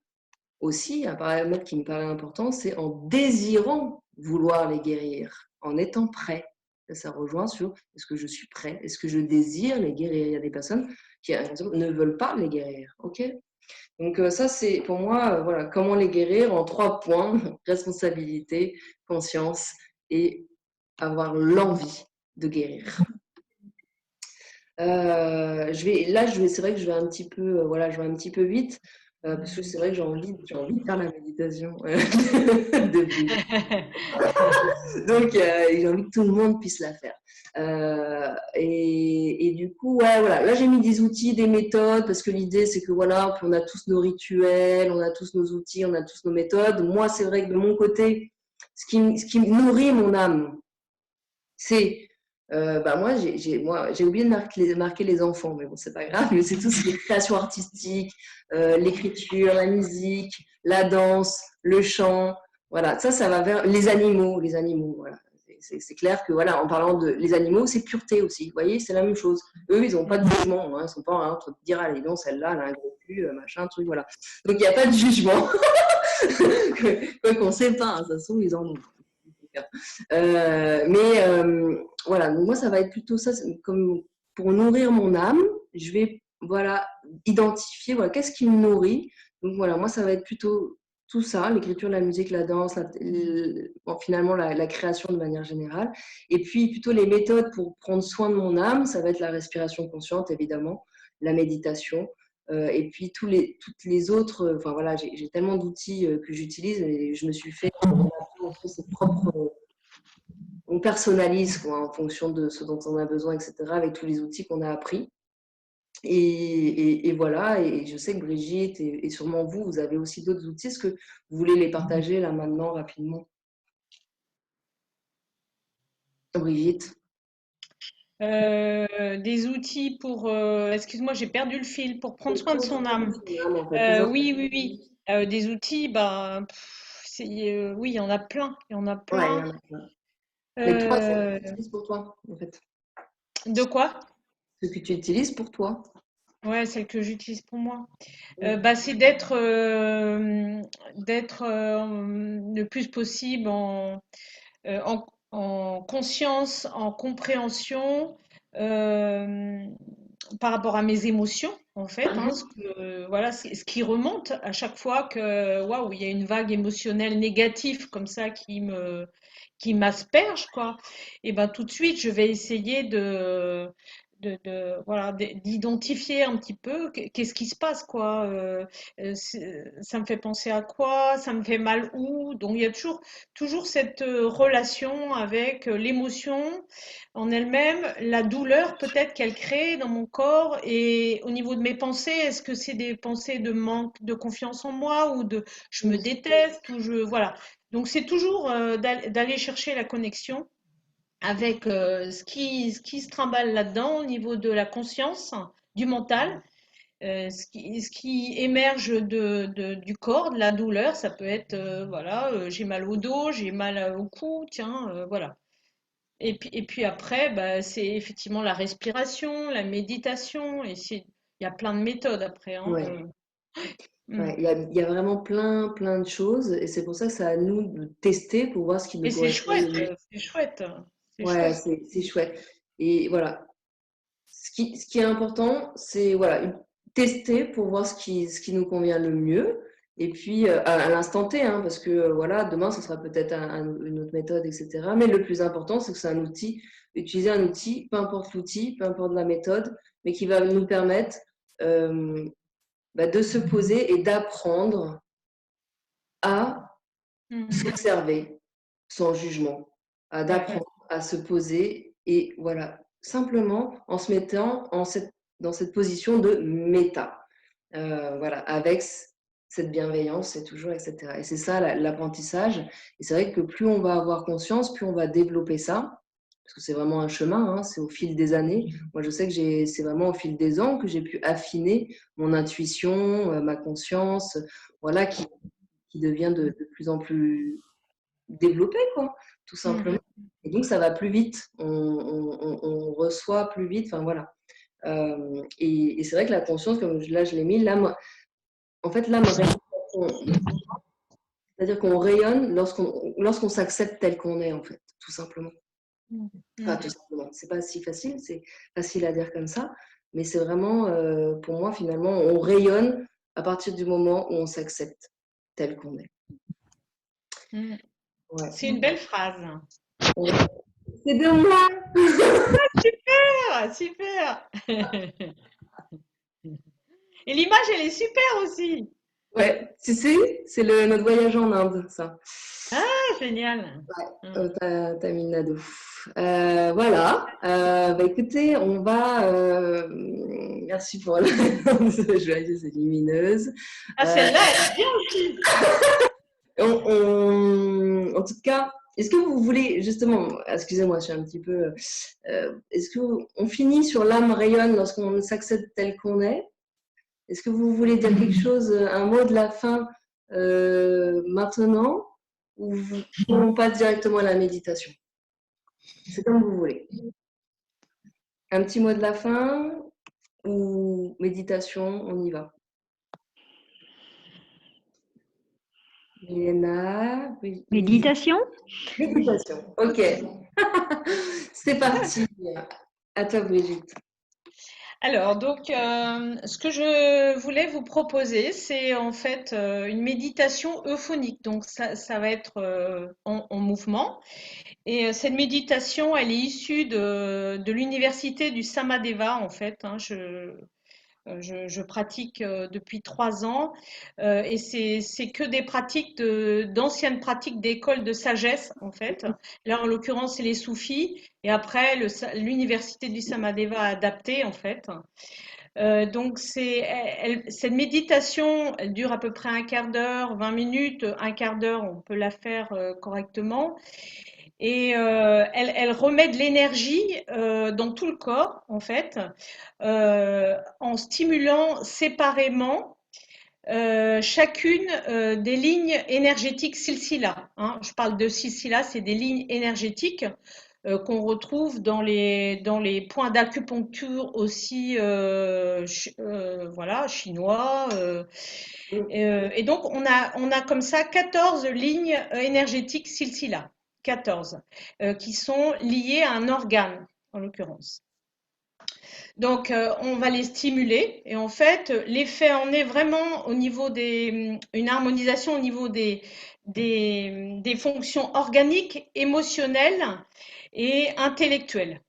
aussi, un paramètre qui me paraît important, c'est en désirant vouloir les guérir, en étant prêt. Ça rejoint sur est-ce que je suis prêt? Est-ce que je désire les guérir? Il y a des personnes qui ne veulent pas les guérir. Ok? Donc ça, c'est pour moi, voilà, comment les guérir en 3 points, responsabilité, conscience et avoir l'envie de guérir. C'est vrai que je vais un petit peu, je vais un petit peu vite, parce que c'est vrai que j'ai envie de faire la méditation. Donc j'ai envie que tout le monde puisse la faire. Et du coup, ouais, voilà. Là, j'ai mis des outils, des méthodes, parce que l'idée, c'est que voilà, on a tous nos rituels, on a tous nos outils, on a tous nos méthodes. Moi, c'est vrai que de mon côté, ce qui nourrit mon âme, c'est moi, j'ai oublié de marquer les enfants, mais bon, c'est pas grave, mais c'est tout ce qui est création artistique, l'écriture, la musique, la danse, le chant, voilà, ça va vers les animaux, voilà. C'est clair que, voilà, en parlant de les animaux, c'est pureté aussi, vous voyez, c'est la même chose. Eux, ils n'ont pas de jugement, hein, ils sont pas en train de dire, allez, non, celle-là, elle a un gros cul, machin, truc, voilà. Donc, il n'y a pas de jugement. Quoi qu'on sait pas, hein, de toute façon, ils en ont. Voilà, donc moi ça va être plutôt ça, comme pour nourrir mon âme, je vais voilà identifier voilà qu'est-ce qui me nourrit. Donc voilà, moi ça va être plutôt tout ça, l'écriture, la musique, la danse, finalement la création de manière générale. Et puis plutôt les méthodes pour prendre soin de mon âme, ça va être la respiration consciente évidemment, la méditation. Et puis toutes les autres, enfin voilà, j'ai tellement d'outils que j'utilise et je me suis fait ses propres. On personnalise quoi, en fonction de ce dont on a besoin, etc., avec tous les outils qu'on a appris. Et voilà, et je sais que Brigitte et sûrement vous avez aussi d'autres outils. Est-ce que vous voulez les partager là maintenant rapidement? Brigitte? Des outils pour, excuse-moi, j'ai perdu le fil, pour prendre soin de son âme. Oui, oui, oui. Des outils, oui, il y en a plein. Il y en a Ouais, il y plein. en a plein. Mais toi, c'est ce que tu utilises pour toi, en fait. De quoi? Ce que tu utilises pour toi. Ouais, celle que j'utilise pour moi. C'est d'être le plus possible en conscience, en compréhension par rapport à mes émotions, en fait. Hein, voilà, ce qui remonte à chaque fois que waouh, il y a une vague émotionnelle négative comme ça qui m'asperge, quoi. Et ben tout de suite, je vais essayer voilà, d'identifier un petit peu qu'est-ce qui se passe, quoi. Ça me fait penser à quoi, ça me fait mal où. Donc il y a toujours cette relation avec l'émotion en elle-même, la douleur peut-être qu'elle crée dans mon corps et au niveau de mes pensées, est-ce que c'est des pensées de manque de confiance en moi ou de je me déteste ou voilà. Donc c'est toujours d'aller chercher la connexion avec ce qui se trimballe là-dedans au niveau de la conscience, du mental, ce qui émerge du corps, de la douleur. Ça peut être, voilà, j'ai mal au dos, j'ai mal au cou, tiens, voilà. Et puis après, c'est effectivement la respiration, la méditation, il y a plein de méthodes après. Hein, Ouais. Ouais, il y a vraiment plein de choses et c'est pour ça que c'est à nous de tester pour voir ce qui nous Et c'est correspond le chouette, mieux. c'est chouette, c'est Ouais, chouette. c'est chouette. Et voilà, ce qui est important, c'est voilà, tester pour voir ce qui nous convient le mieux. Et puis, à l'instant T, hein, parce que voilà, demain, ce sera peut-être une autre méthode, etc. Mais le plus important, c'est que c'est un outil, utiliser un outil, peu importe l'outil, peu importe la méthode, mais qui va nous permettre de se poser et d'apprendre à s'observer sans jugement, d'apprendre à se poser et voilà, simplement en se mettant dans cette position de méta, voilà, avec cette bienveillance, c'est toujours, etc. Et c'est ça l'apprentissage. Et c'est vrai que plus on va avoir conscience, plus on va développer ça, parce que c'est vraiment un chemin, hein, c'est au fil des années. Moi, je sais que c'est vraiment au fil des ans que j'ai pu affiner mon intuition, ma conscience, voilà, qui devient de plus en plus développé, quoi, tout simplement. Et donc, ça va plus vite, on reçoit plus vite, enfin voilà. Et c'est vrai que la conscience, comme là je l'ai mis, l'âme, en fait, l'âme rayonne, c'est-à-dire qu'on rayonne lorsqu'on s'accepte tel qu'on est, en fait, tout simplement. Enfin, tout simplement. C'est pas si facile, c'est facile à dire comme ça, mais c'est vraiment, pour moi, finalement, on rayonne à partir du moment où on s'accepte tel qu'on est. Ouais. C'est une belle phrase. C'est de moi. Super, super. Et l'image, elle est super aussi. Ouais, tu sais, c'est notre voyage en Inde, ça. Ah, Génial. Taminado. Voilà. Écoutez, on va. Merci pour la joyeuse et lumineuse. Ah, celle-là, elle est bien aussi. En tout cas, est-ce que vous voulez, justement, excusez-moi, je suis un petit peu. Est-ce qu'on finit sur l'âme rayonne lorsqu'on s'accepte tel qu'on est? Est-ce que vous voulez dire quelque chose, un mot de la fin maintenant, ou on passe directement à la méditation? C'est comme vous voulez. Un petit mot de la fin ou méditation, on y va. Milena, oui. Méditation? Méditation, ok. C'est parti. À toi, Brigitte. Alors, donc, ce que je voulais vous proposer, c'est en fait une méditation euphonique. Donc, ça va être en mouvement. Et cette méditation, elle est issue de l'université du Samadeva, en fait. Hein. Je pratique depuis 3 ans et c'est que des pratiques d'anciennes pratiques d'écoles de sagesse en fait. Là en l'occurrence c'est les soufis et après l'université du Samadeva a adapté en fait. Donc cette méditation elle dure à peu près un quart d'heure, 20 minutes, un quart d'heure on peut la faire correctement. Et elle remet de l'énergie dans tout le corps, en fait, en stimulant séparément chacune des lignes énergétiques silsila. Hein. Je parle de silsila, c'est des lignes énergétiques qu'on retrouve dans les points d'acupuncture aussi voilà, chinois. Et donc, on a comme ça 14 lignes énergétiques silsila. 14, qui sont liées à un organe, en l'occurrence. Donc, on va les stimuler et en fait, l'effet en est vraiment au niveau une harmonisation au niveau des fonctions organiques, émotionnelles et intellectuelles.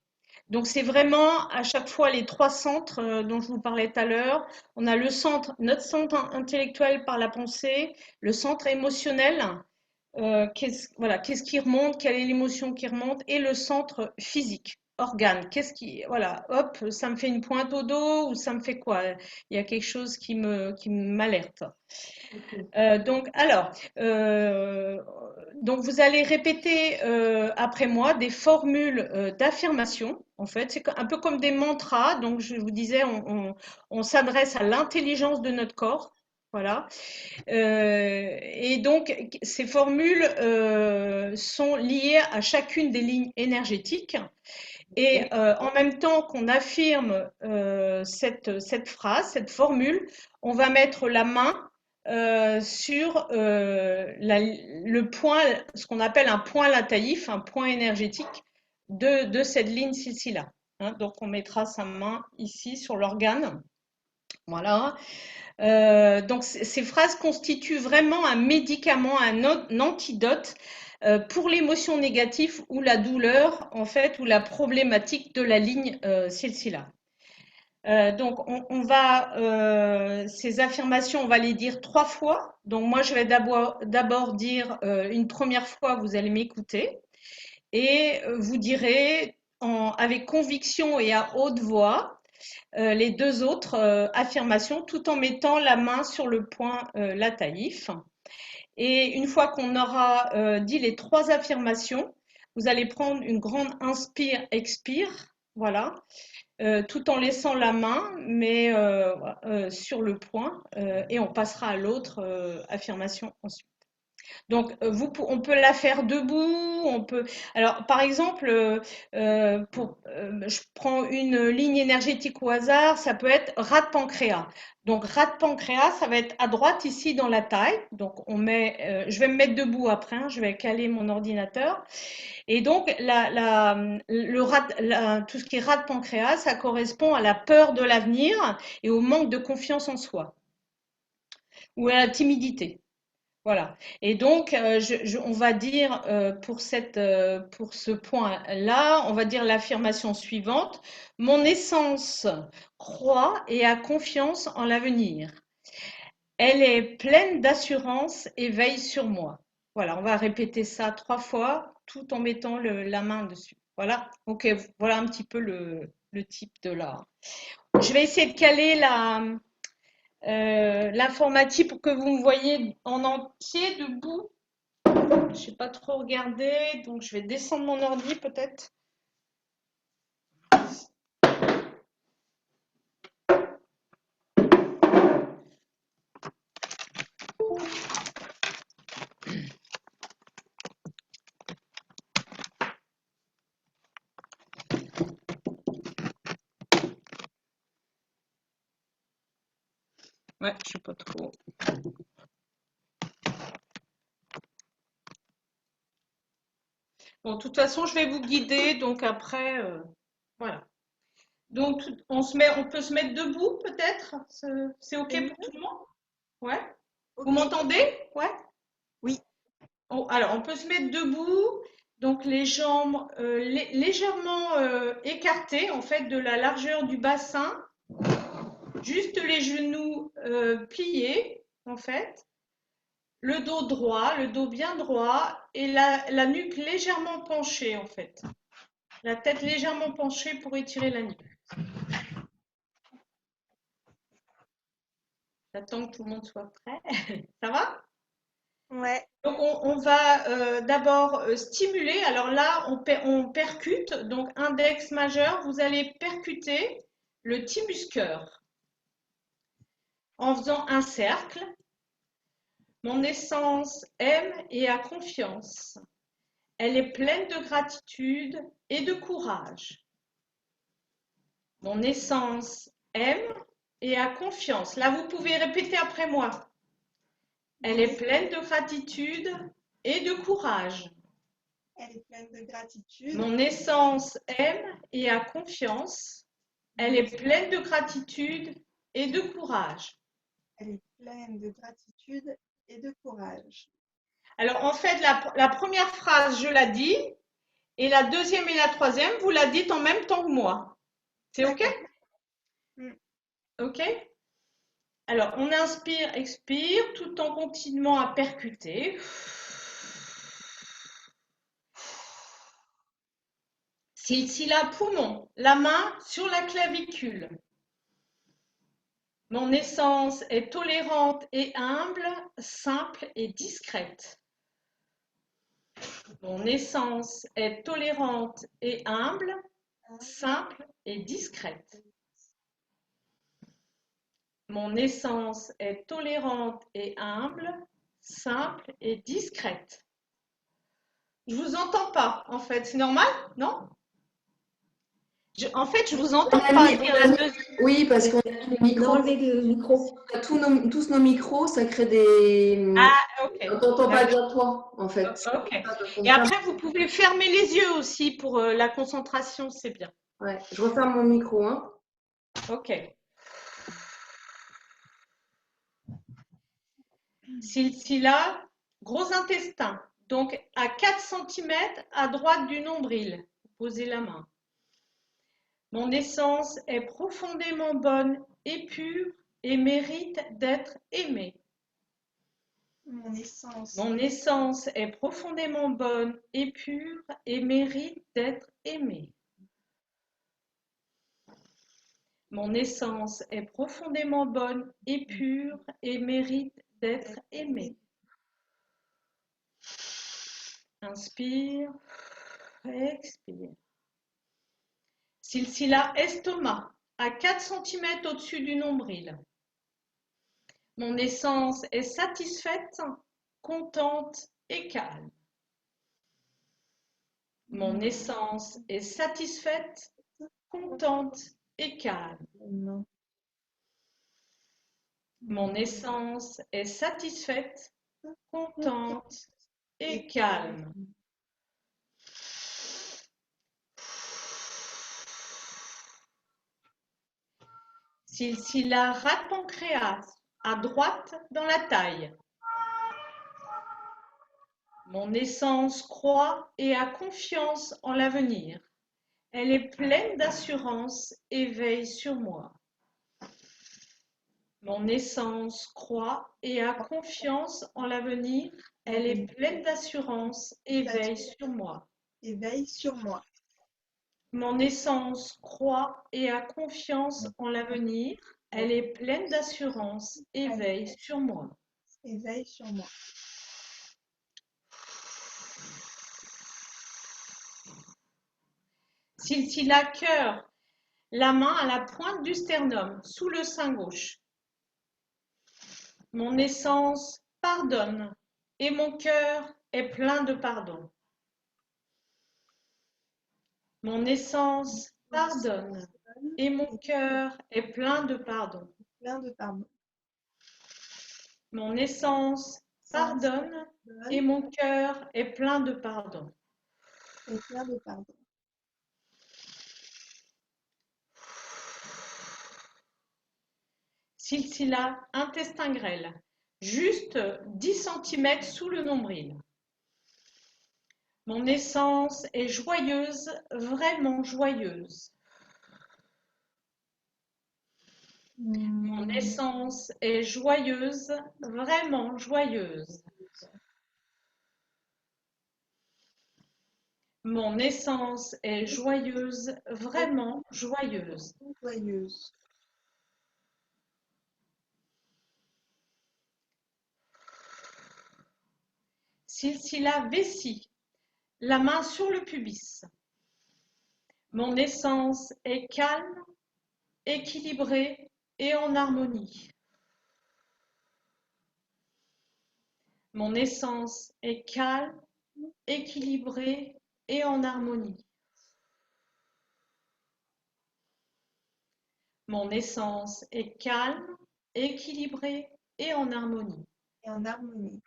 Donc, c'est vraiment à chaque fois les 3 centres dont je vous parlais tout à l'heure. On a notre centre intellectuel par la pensée, le centre émotionnel, qu'est-ce qui remonte, quelle est l'émotion qui remonte, et le centre physique, organe, voilà, hop, ça me fait une pointe au dos ou ça me fait quoi? Il y a quelque chose qui m'alerte. Donc vous allez répéter après moi des formules d'affirmation. En fait, c'est un peu comme des mantras. Donc, je vous disais, on s'adresse à l'intelligence de notre corps. Voilà. Et donc, ces formules sont liées à chacune des lignes énergétiques. Et en même temps qu'on affirme cette phrase, cette formule, on va mettre la main sur le point, ce qu'on appelle un point lataïf, un point énergétique de cette ligne silsila. Hein, donc, on mettra sa main ici sur l'organe. Voilà. Donc, ces phrases constituent vraiment un médicament, un antidote pour l'émotion négative ou la douleur, en fait, ou la problématique de la ligne silsila. Donc, ces affirmations, on va les dire 3 fois. Donc, moi, je vais d'abord dire une première fois, vous allez m'écouter. Et vous direz avec conviction et à haute voix les 2 autres affirmations, tout en mettant la main sur le point lataïf. Et une fois qu'on aura dit les 3 affirmations, vous allez prendre une grande inspire-expire, voilà. Tout en laissant la main, mais sur le point, et on passera à l'autre affirmation ensuite. Donc, on peut la faire debout, Alors, par exemple, je prends une ligne énergétique au hasard, ça peut être rat de pancréas. Donc, rat de pancréas, ça va être à droite ici dans la taille. Donc, je vais me mettre debout après, hein, je vais caler mon ordinateur. Et donc, tout ce qui est rat de pancréas, ça correspond à la peur de l'avenir et au manque de confiance en soi ou à la timidité. Voilà. Et donc, on va dire pour ce point-là, on va dire l'affirmation suivante. Mon essence croit et a confiance en l'avenir. Elle est pleine d'assurance et veille sur moi. Voilà, on va répéter ça 3 fois tout en mettant la main dessus. Voilà, ok, voilà un petit peu le type de la. Je vais essayer de caler l'informatique pour que vous me voyez en entier debout. Je n'ai pas trop regardé, donc je vais descendre mon ordi peut-être. Ouais, je sais pas trop. Bon, de toute façon, je vais vous guider, donc après, voilà. Donc, on peut se mettre debout, peut-être? C'est OK pour tout le monde? Ouais. Vous Ok. m'entendez? Ouais. Oui. Alors, on peut se mettre debout, donc les jambes légèrement écartées, en fait, de la largeur du bassin. Juste les genoux pliés, en fait. Le dos droit, le dos bien droit et la nuque légèrement penchée, en fait. La tête légèrement penchée pour étirer la nuque. J'attends que tout le monde soit prêt. Ça va? Ouais. Donc, on va d'abord stimuler. Alors là, on percute. Donc, index majeur, vous allez percuter le tibus cœur en faisant un cercle. Mon essence aime et a confiance. Elle est pleine de gratitude et de courage. Mon essence aime et a confiance. Là, vous pouvez répéter après moi. Elle est pleine de gratitude et de courage. Elle est pleine de gratitude. Mon essence aime et a confiance. Elle est pleine de gratitude et de courage. Elle est pleine de gratitude et de courage. Alors, en fait, la première phrase, je la dis, et la deuxième et la troisième, vous la dites en même temps que moi. C'est OK? OK? Alors, on inspire, expire, tout en continuant à percuter. Silsila poumon, la main sur la clavicule. Mon essence est tolérante et humble, simple et discrète. Mon essence est tolérante et humble, simple et discrète. Mon essence est tolérante et humble, simple et discrète. Je vous entends pas, en fait. C'est normal, non? En fait, je vous entends pas dire la deuxième. Oui, parce qu'on a mis le micro. Enlever le micro. On a tous nos micros, ça crée des. Ah, ok. On t'entend pas bien toi, en fait. Ok. Et après, vous pouvez fermer les yeux aussi pour la concentration, c'est bien. Ouais, je referme mon micro, hein. Ok. Silsila, gros intestin. Donc, à 4 cm à droite du nombril. Posez la main. Mon essence est profondément bonne et pure et mérite d'être aimée. Mon essence. Mon essence est profondément bonne et pure et mérite d'être aimée. Mon essence est profondément bonne et pure et mérite d'être aimée. Inspire, expire. Silsila estomac, à 4 cm au-dessus du nombril. Mon essence est satisfaite, contente et calme. Mon essence est satisfaite, contente et calme. Mon essence est satisfaite, contente et calme. Silsila rate pancréas, à droite dans la taille. Mon essence croit et a confiance en l'avenir. Elle est pleine d'assurance et veille sur moi. Mon essence croit et a confiance en l'avenir. Elle est pleine d'assurance et veille sur moi. Et veille sur moi. Mon essence croit et a confiance en l'avenir. Elle est pleine d'assurance et veille sur moi. Et veille sur moi. Silsila cœur, la main à la pointe du sternum, sous le sein gauche. Mon essence pardonne et mon cœur est plein de pardon. Mon essence pardonne et mon cœur est plein de pardon. Plein de pardon. Mon essence pardonne et mon cœur est plein de pardon. Et plein de pardon. Silsila intestin grêle, juste 10 cm sous le nombril. Mon essence est joyeuse, vraiment joyeuse. Mon essence est joyeuse, vraiment joyeuse. Mon essence est joyeuse, vraiment joyeuse. Joyeuse. Silsila vessie, la main sur le pubis. Mon essence est calme, équilibrée et en harmonie. Mon essence est calme, équilibrée et en harmonie. Mon essence est calme, équilibrée et en harmonie. Et en harmonie.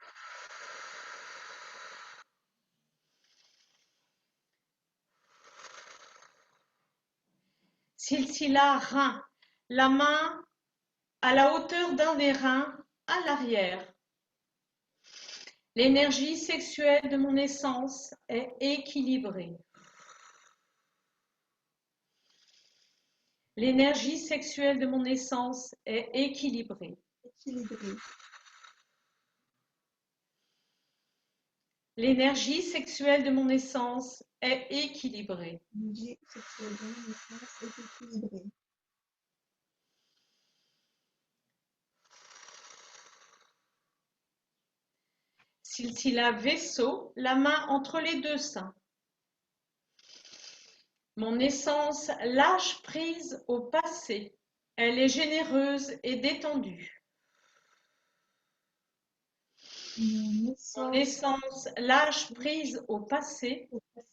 Silsila rein, la main à la hauteur d'un des reins à l'arrière. L'énergie sexuelle de mon essence est équilibrée. L'énergie sexuelle de mon essence est équilibrée. Équilibrée. L'énergie sexuelle de mon essence est équilibrée. L'énergie sexuelle de mon essence est équilibrée. Silsila vaisseau, la main entre les deux seins. Mon essence lâche prise au passé. Elle est généreuse et détendue. Mon essence lâche prise au passé.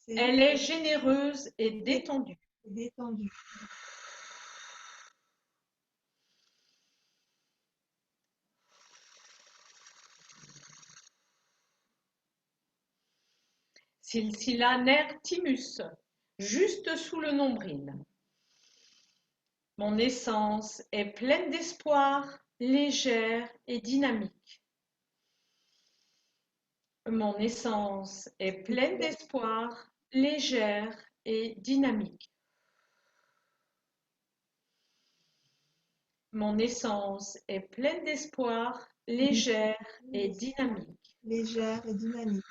Elle est généreuse et détendue. Détendue. Silsila nerf thymus, juste sous le nombril. Mon essence est pleine d'espoir, légère et dynamique. Mon essence est pleine d'espoir, légère et dynamique. Mon essence est pleine d'espoir, légère et dynamique. Légère et dynamique.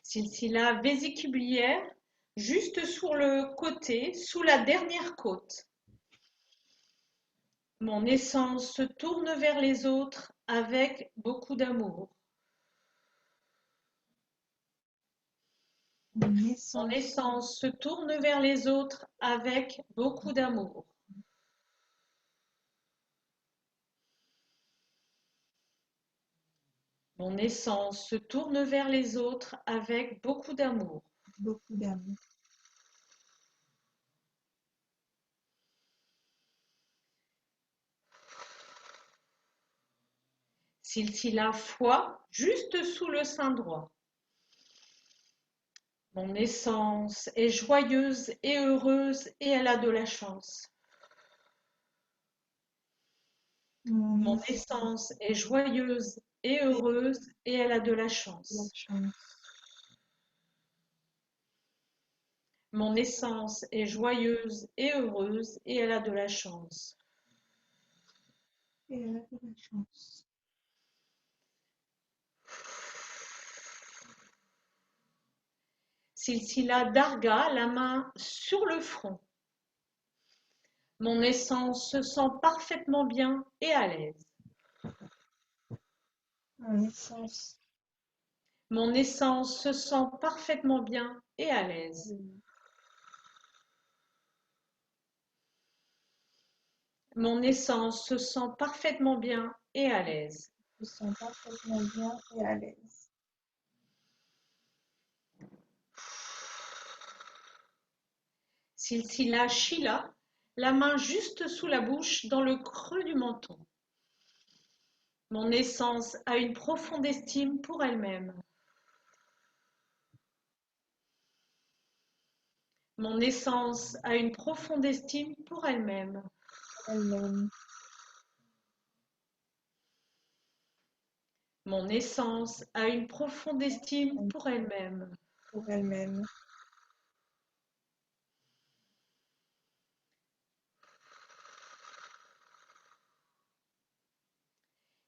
Silsila vésiculière, juste sur le côté, sous la dernière côte. Mon essence se tourne vers les autres avec beaucoup d'amour. Mon essence se tourne vers les autres avec beaucoup d'amour. Mon essence se tourne vers les autres avec beaucoup d'amour. Beaucoup d'amour. Silsila foie, juste sous le sein droit. Mon essence est joyeuse et heureuse et elle a de la chance. Mon essence est joyeuse et heureuse et elle a de la chance. Mon essence est joyeuse et heureuse et elle a de la chance. Et elle a de la chance. Silsila Darga, la main sur le front. Mon essence se sent parfaitement bien et à l'aise. Mon essence. Mon essence se sent parfaitement bien et à l'aise. Mon essence se sent parfaitement bien et à l'aise. Je me sens parfaitement bien et à l'aise. Silsila Shila, la main juste sous la bouche dans le creux du menton. Mon essence a une profonde estime pour elle-même. Mon essence a une profonde estime pour elle-même. Elle-même. Mon essence a une profonde estime pour elle-même. Pour elle-même.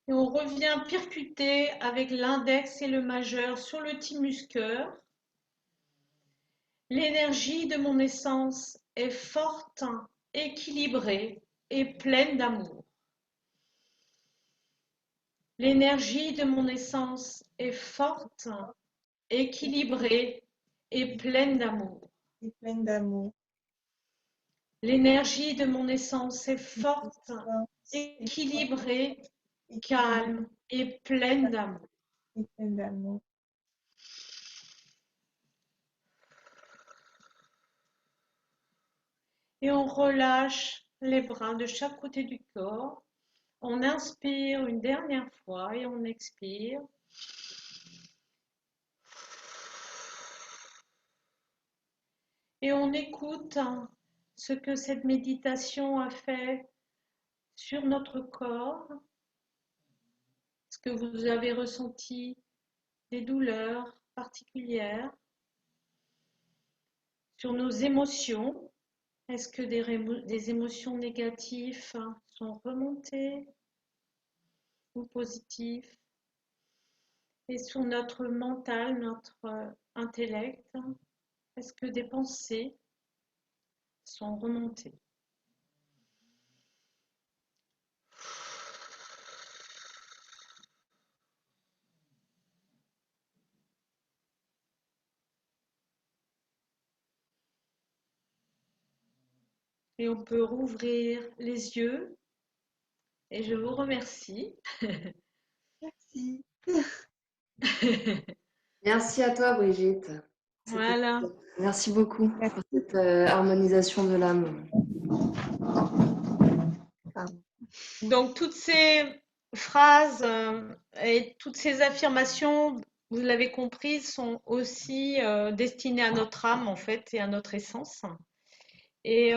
Et on revient percuter avec l'index et le majeur sur le thymus cœur. L'énergie de mon essence est forte, équilibrée et pleine d'amour. L'énergie de mon essence est forte, équilibrée et pleine d'amour. Et pleine d'amour. L'énergie de mon essence est forte, équilibrée, calme et pleine d'amour. Et pleine d'amour. Et on relâche les bras de chaque côté du corps. On inspire une dernière fois et on expire. Et on écoute ce que cette méditation a fait sur notre corps. Est-ce que vous avez ressenti des douleurs particulières? Sur nos émotions, est-ce que des émotions négatives sont remontées ou positives? Et sur notre mental, notre intellect, est-ce que des pensées sont remontées? Et on peut rouvrir les yeux. Et je vous remercie. Merci. Merci à toi, Brigitte. Voilà. Merci beaucoup pour cette harmonisation de l'âme. Donc, toutes ces phrases et toutes ces affirmations, vous l'avez compris, sont aussi destinées à notre âme, en fait, et à notre essence. Et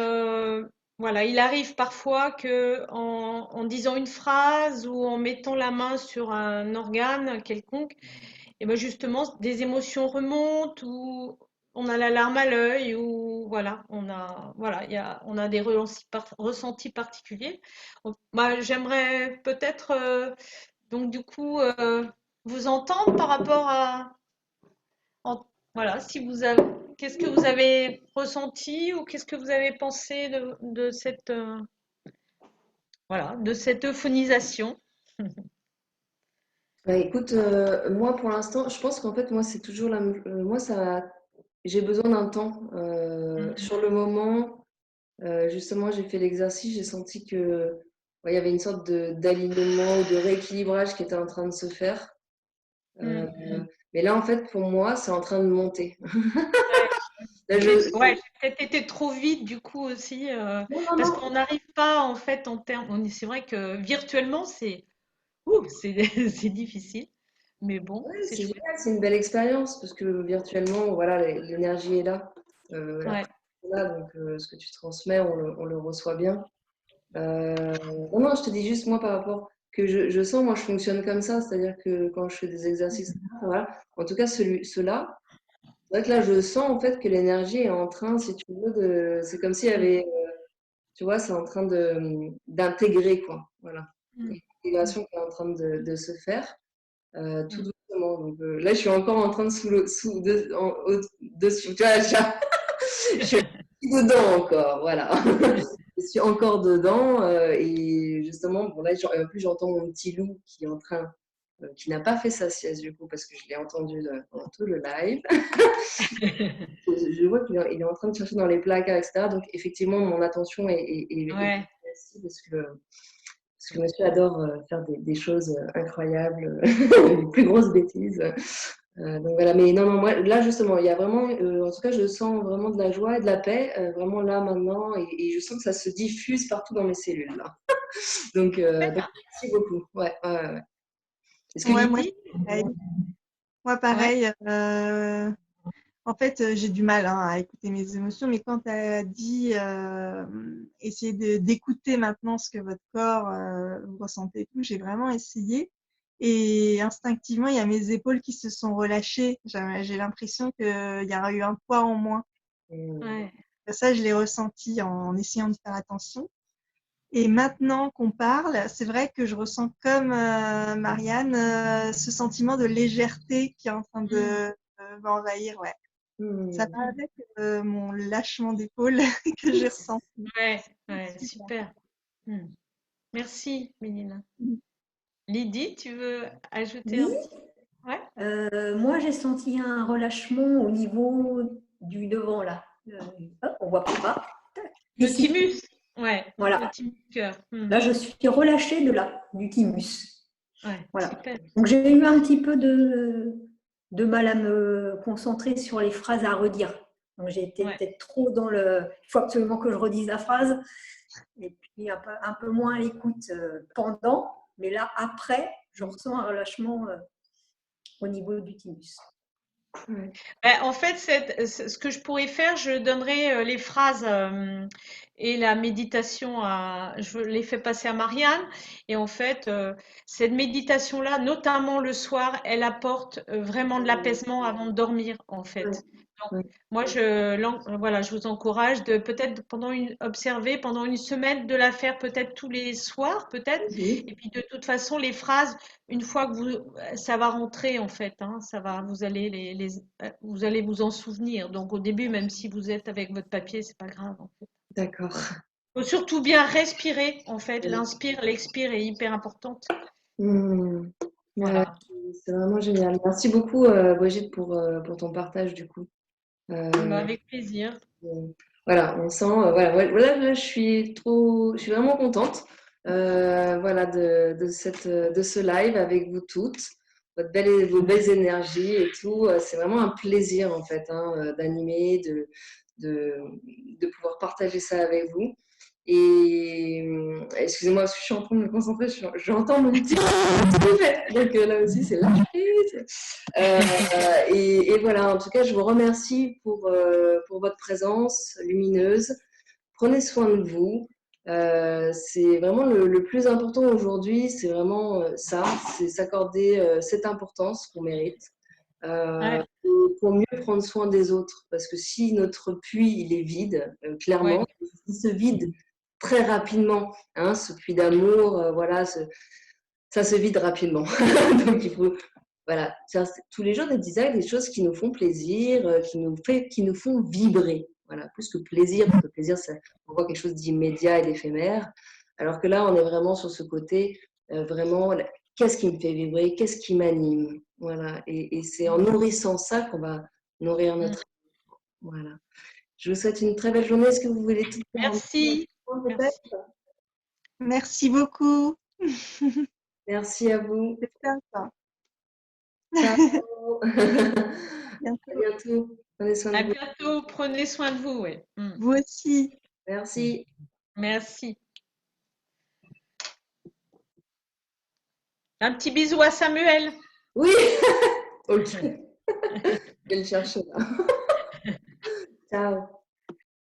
voilà, il arrive parfois que en disant une phrase ou en mettant la main sur un organe quelconque, et ben justement, des émotions remontent ou on a la larme à l'œil ou voilà, on a des ressentis particuliers. Donc, j'aimerais peut-être donc du coup vous entendre par rapport à voilà, si vous avez qu'est-ce que vous avez ressenti ou qu'est-ce que vous avez pensé de cette voilà, de cette euphonisation? Bah, écoute, moi pour l'instant, je pense qu'en fait, moi c'est toujours moi j'ai besoin d'un temps. Sur le moment, justement, j'ai fait l'exercice, j'ai senti que ouais, il y avait une sorte d'alignement ou de rééquilibrage qui était en train de se faire. Mais là, en fait, pour moi, c'est en train de monter. Là, Ouais, j'ai peut-être été trop vite du coup aussi, Non, parce non, qu'on n'arrive pas en fait en termes. C'est vrai que virtuellement c'est c'est difficile, mais bon, ouais, c'est c'est chouette. génial, c'est une belle expérience parce que virtuellement, voilà, l'énergie est là. La Ouais. présence est là, donc ce que tu transmets, on le reçoit bien. Non, non, je te dis juste moi par rapport que je sens, moi je fonctionne comme ça, c'est-à-dire que quand je fais des exercices, voilà, en tout cas ceux-là, c'est vrai que là je sens en fait que l'énergie est en train, si tu veux, c'est comme s'il y avait, tu vois, c'est en train d'intégrer quoi, voilà. L'intégration qui est en train de se faire tout doucement. Donc là, je suis encore en train dessus. Tu vois, je suis dedans encore, voilà. Je suis encore dedans et justement, bon, là, en plus, j'entends mon petit loup qui est en train, qui n'a pas fait sa sieste du coup, parce que je l'ai entendu pendant tout le live. Je vois qu'il est en train de chercher dans les placards, etc. Donc, effectivement, mon attention est parce que monsieur adore faire des choses incroyables, les plus grosses bêtises. Donc voilà, mais non, moi, là justement, il y a vraiment, en tout cas, je sens vraiment de la joie et de la paix, vraiment là, maintenant, et je sens que ça se diffuse partout dans mes cellules, là. Donc merci beaucoup. Ouais. Est-ce que Moi, pareil. En fait, j'ai du mal à écouter mes émotions, mais quand tu as dit essayez d'écouter maintenant ce que votre corps vous ressentez et tout, j'ai vraiment essayé. Et instinctivement, il y a mes épaules qui se sont relâchées. J'ai l'impression qu'il y a eu un poids en moins. Ça, je l'ai ressenti en essayant de faire attention. Et maintenant qu'on parle, c'est vrai que je ressens comme Marianne ce sentiment de légèreté qui est en train de m'envahir. Ouais. Ça va avec mon lâchement d'épaule que j'ai ressenti. Ouais, super. Merci, Mélina. Lydie, tu veux ajouter un petit? Ouais. Moi, j'ai senti un relâchement au niveau du devant, là. On voit pas. Le thymus. Ouais. Voilà. Le thymus cœur. Là, je suis relâchée de là, du thymus. Ouais, voilà. Super. Donc, j'ai eu un petit peu de mal à me concentrer sur les phrases à redire. Donc, j'ai été peut-être trop dans le... Il faut absolument que je redise la phrase. Et puis, un peu moins à l'écoute pendant. Mais là, après, je ressens un relâchement au niveau du thymus. En fait, ce que je pourrais faire, je donnerai les phrases et la méditation je les fais passer à Marianne. Et en fait, cette méditation-là, notamment le soir, elle apporte vraiment de l'apaisement avant de dormir, en fait. Donc, moi, je vous encourage de peut-être observer pendant une semaine, de la faire peut-être tous les soirs, peut-être. Et puis, de toute façon, les phrases, une fois que ça va rentrer, en fait, hein, vous allez vous en souvenir. Donc, au début, même si vous êtes avec votre papier, c'est pas grave, en fait. D'accord. Il faut surtout bien respirer, en fait. L'inspire, l'expire est hyper importante. Voilà. C'est vraiment génial. Merci beaucoup, Brigitte, pour ton partage, du coup. Avec plaisir. Voilà, on sent, là, je suis vraiment contente, de ce live avec vous toutes, vos belles énergies et tout. C'est vraiment un plaisir, en fait, d'animer, de pouvoir partager ça avec vous. Et excusez-moi, parce que je suis en train de me concentrer, j'entends mon petit donc là aussi c'est lâche prise. Et voilà, en tout cas je vous remercie pour votre présence lumineuse. Prenez soin de vous. C'est vraiment le plus important aujourd'hui, c'est vraiment ça, c'est s'accorder cette importance qu'on mérite pour mieux prendre soin des autres, parce que si notre puits il est vide, clairement, il se vide très rapidement, hein, ce puits d'amour, ça se vide rapidement. Donc il faut tous les jours des designs, des choses qui nous font plaisir, qui nous font vibrer. Voilà, plus que plaisir, parce que plaisir, on voit quelque chose d'immédiat et d'éphémère, alors que là on est vraiment sur ce côté vraiment, qu'est-ce qui me fait vibrer, qu'est-ce qui m'anime, voilà, et c'est en nourrissant ça qu'on va nourrir notre vie. Voilà. Je vous souhaite une très belle journée. Est-ce que vous voulez tout faire? Merci. Merci beaucoup. Merci à vous. C'est sympa. Ciao. À bientôt. Prenez soin de vous. À bientôt. Prenez soin de vous. Ouais. Vous aussi. Merci. Merci. Un petit bisou à Samuel. Oui. Ok. Je vais le chercher là. Ciao.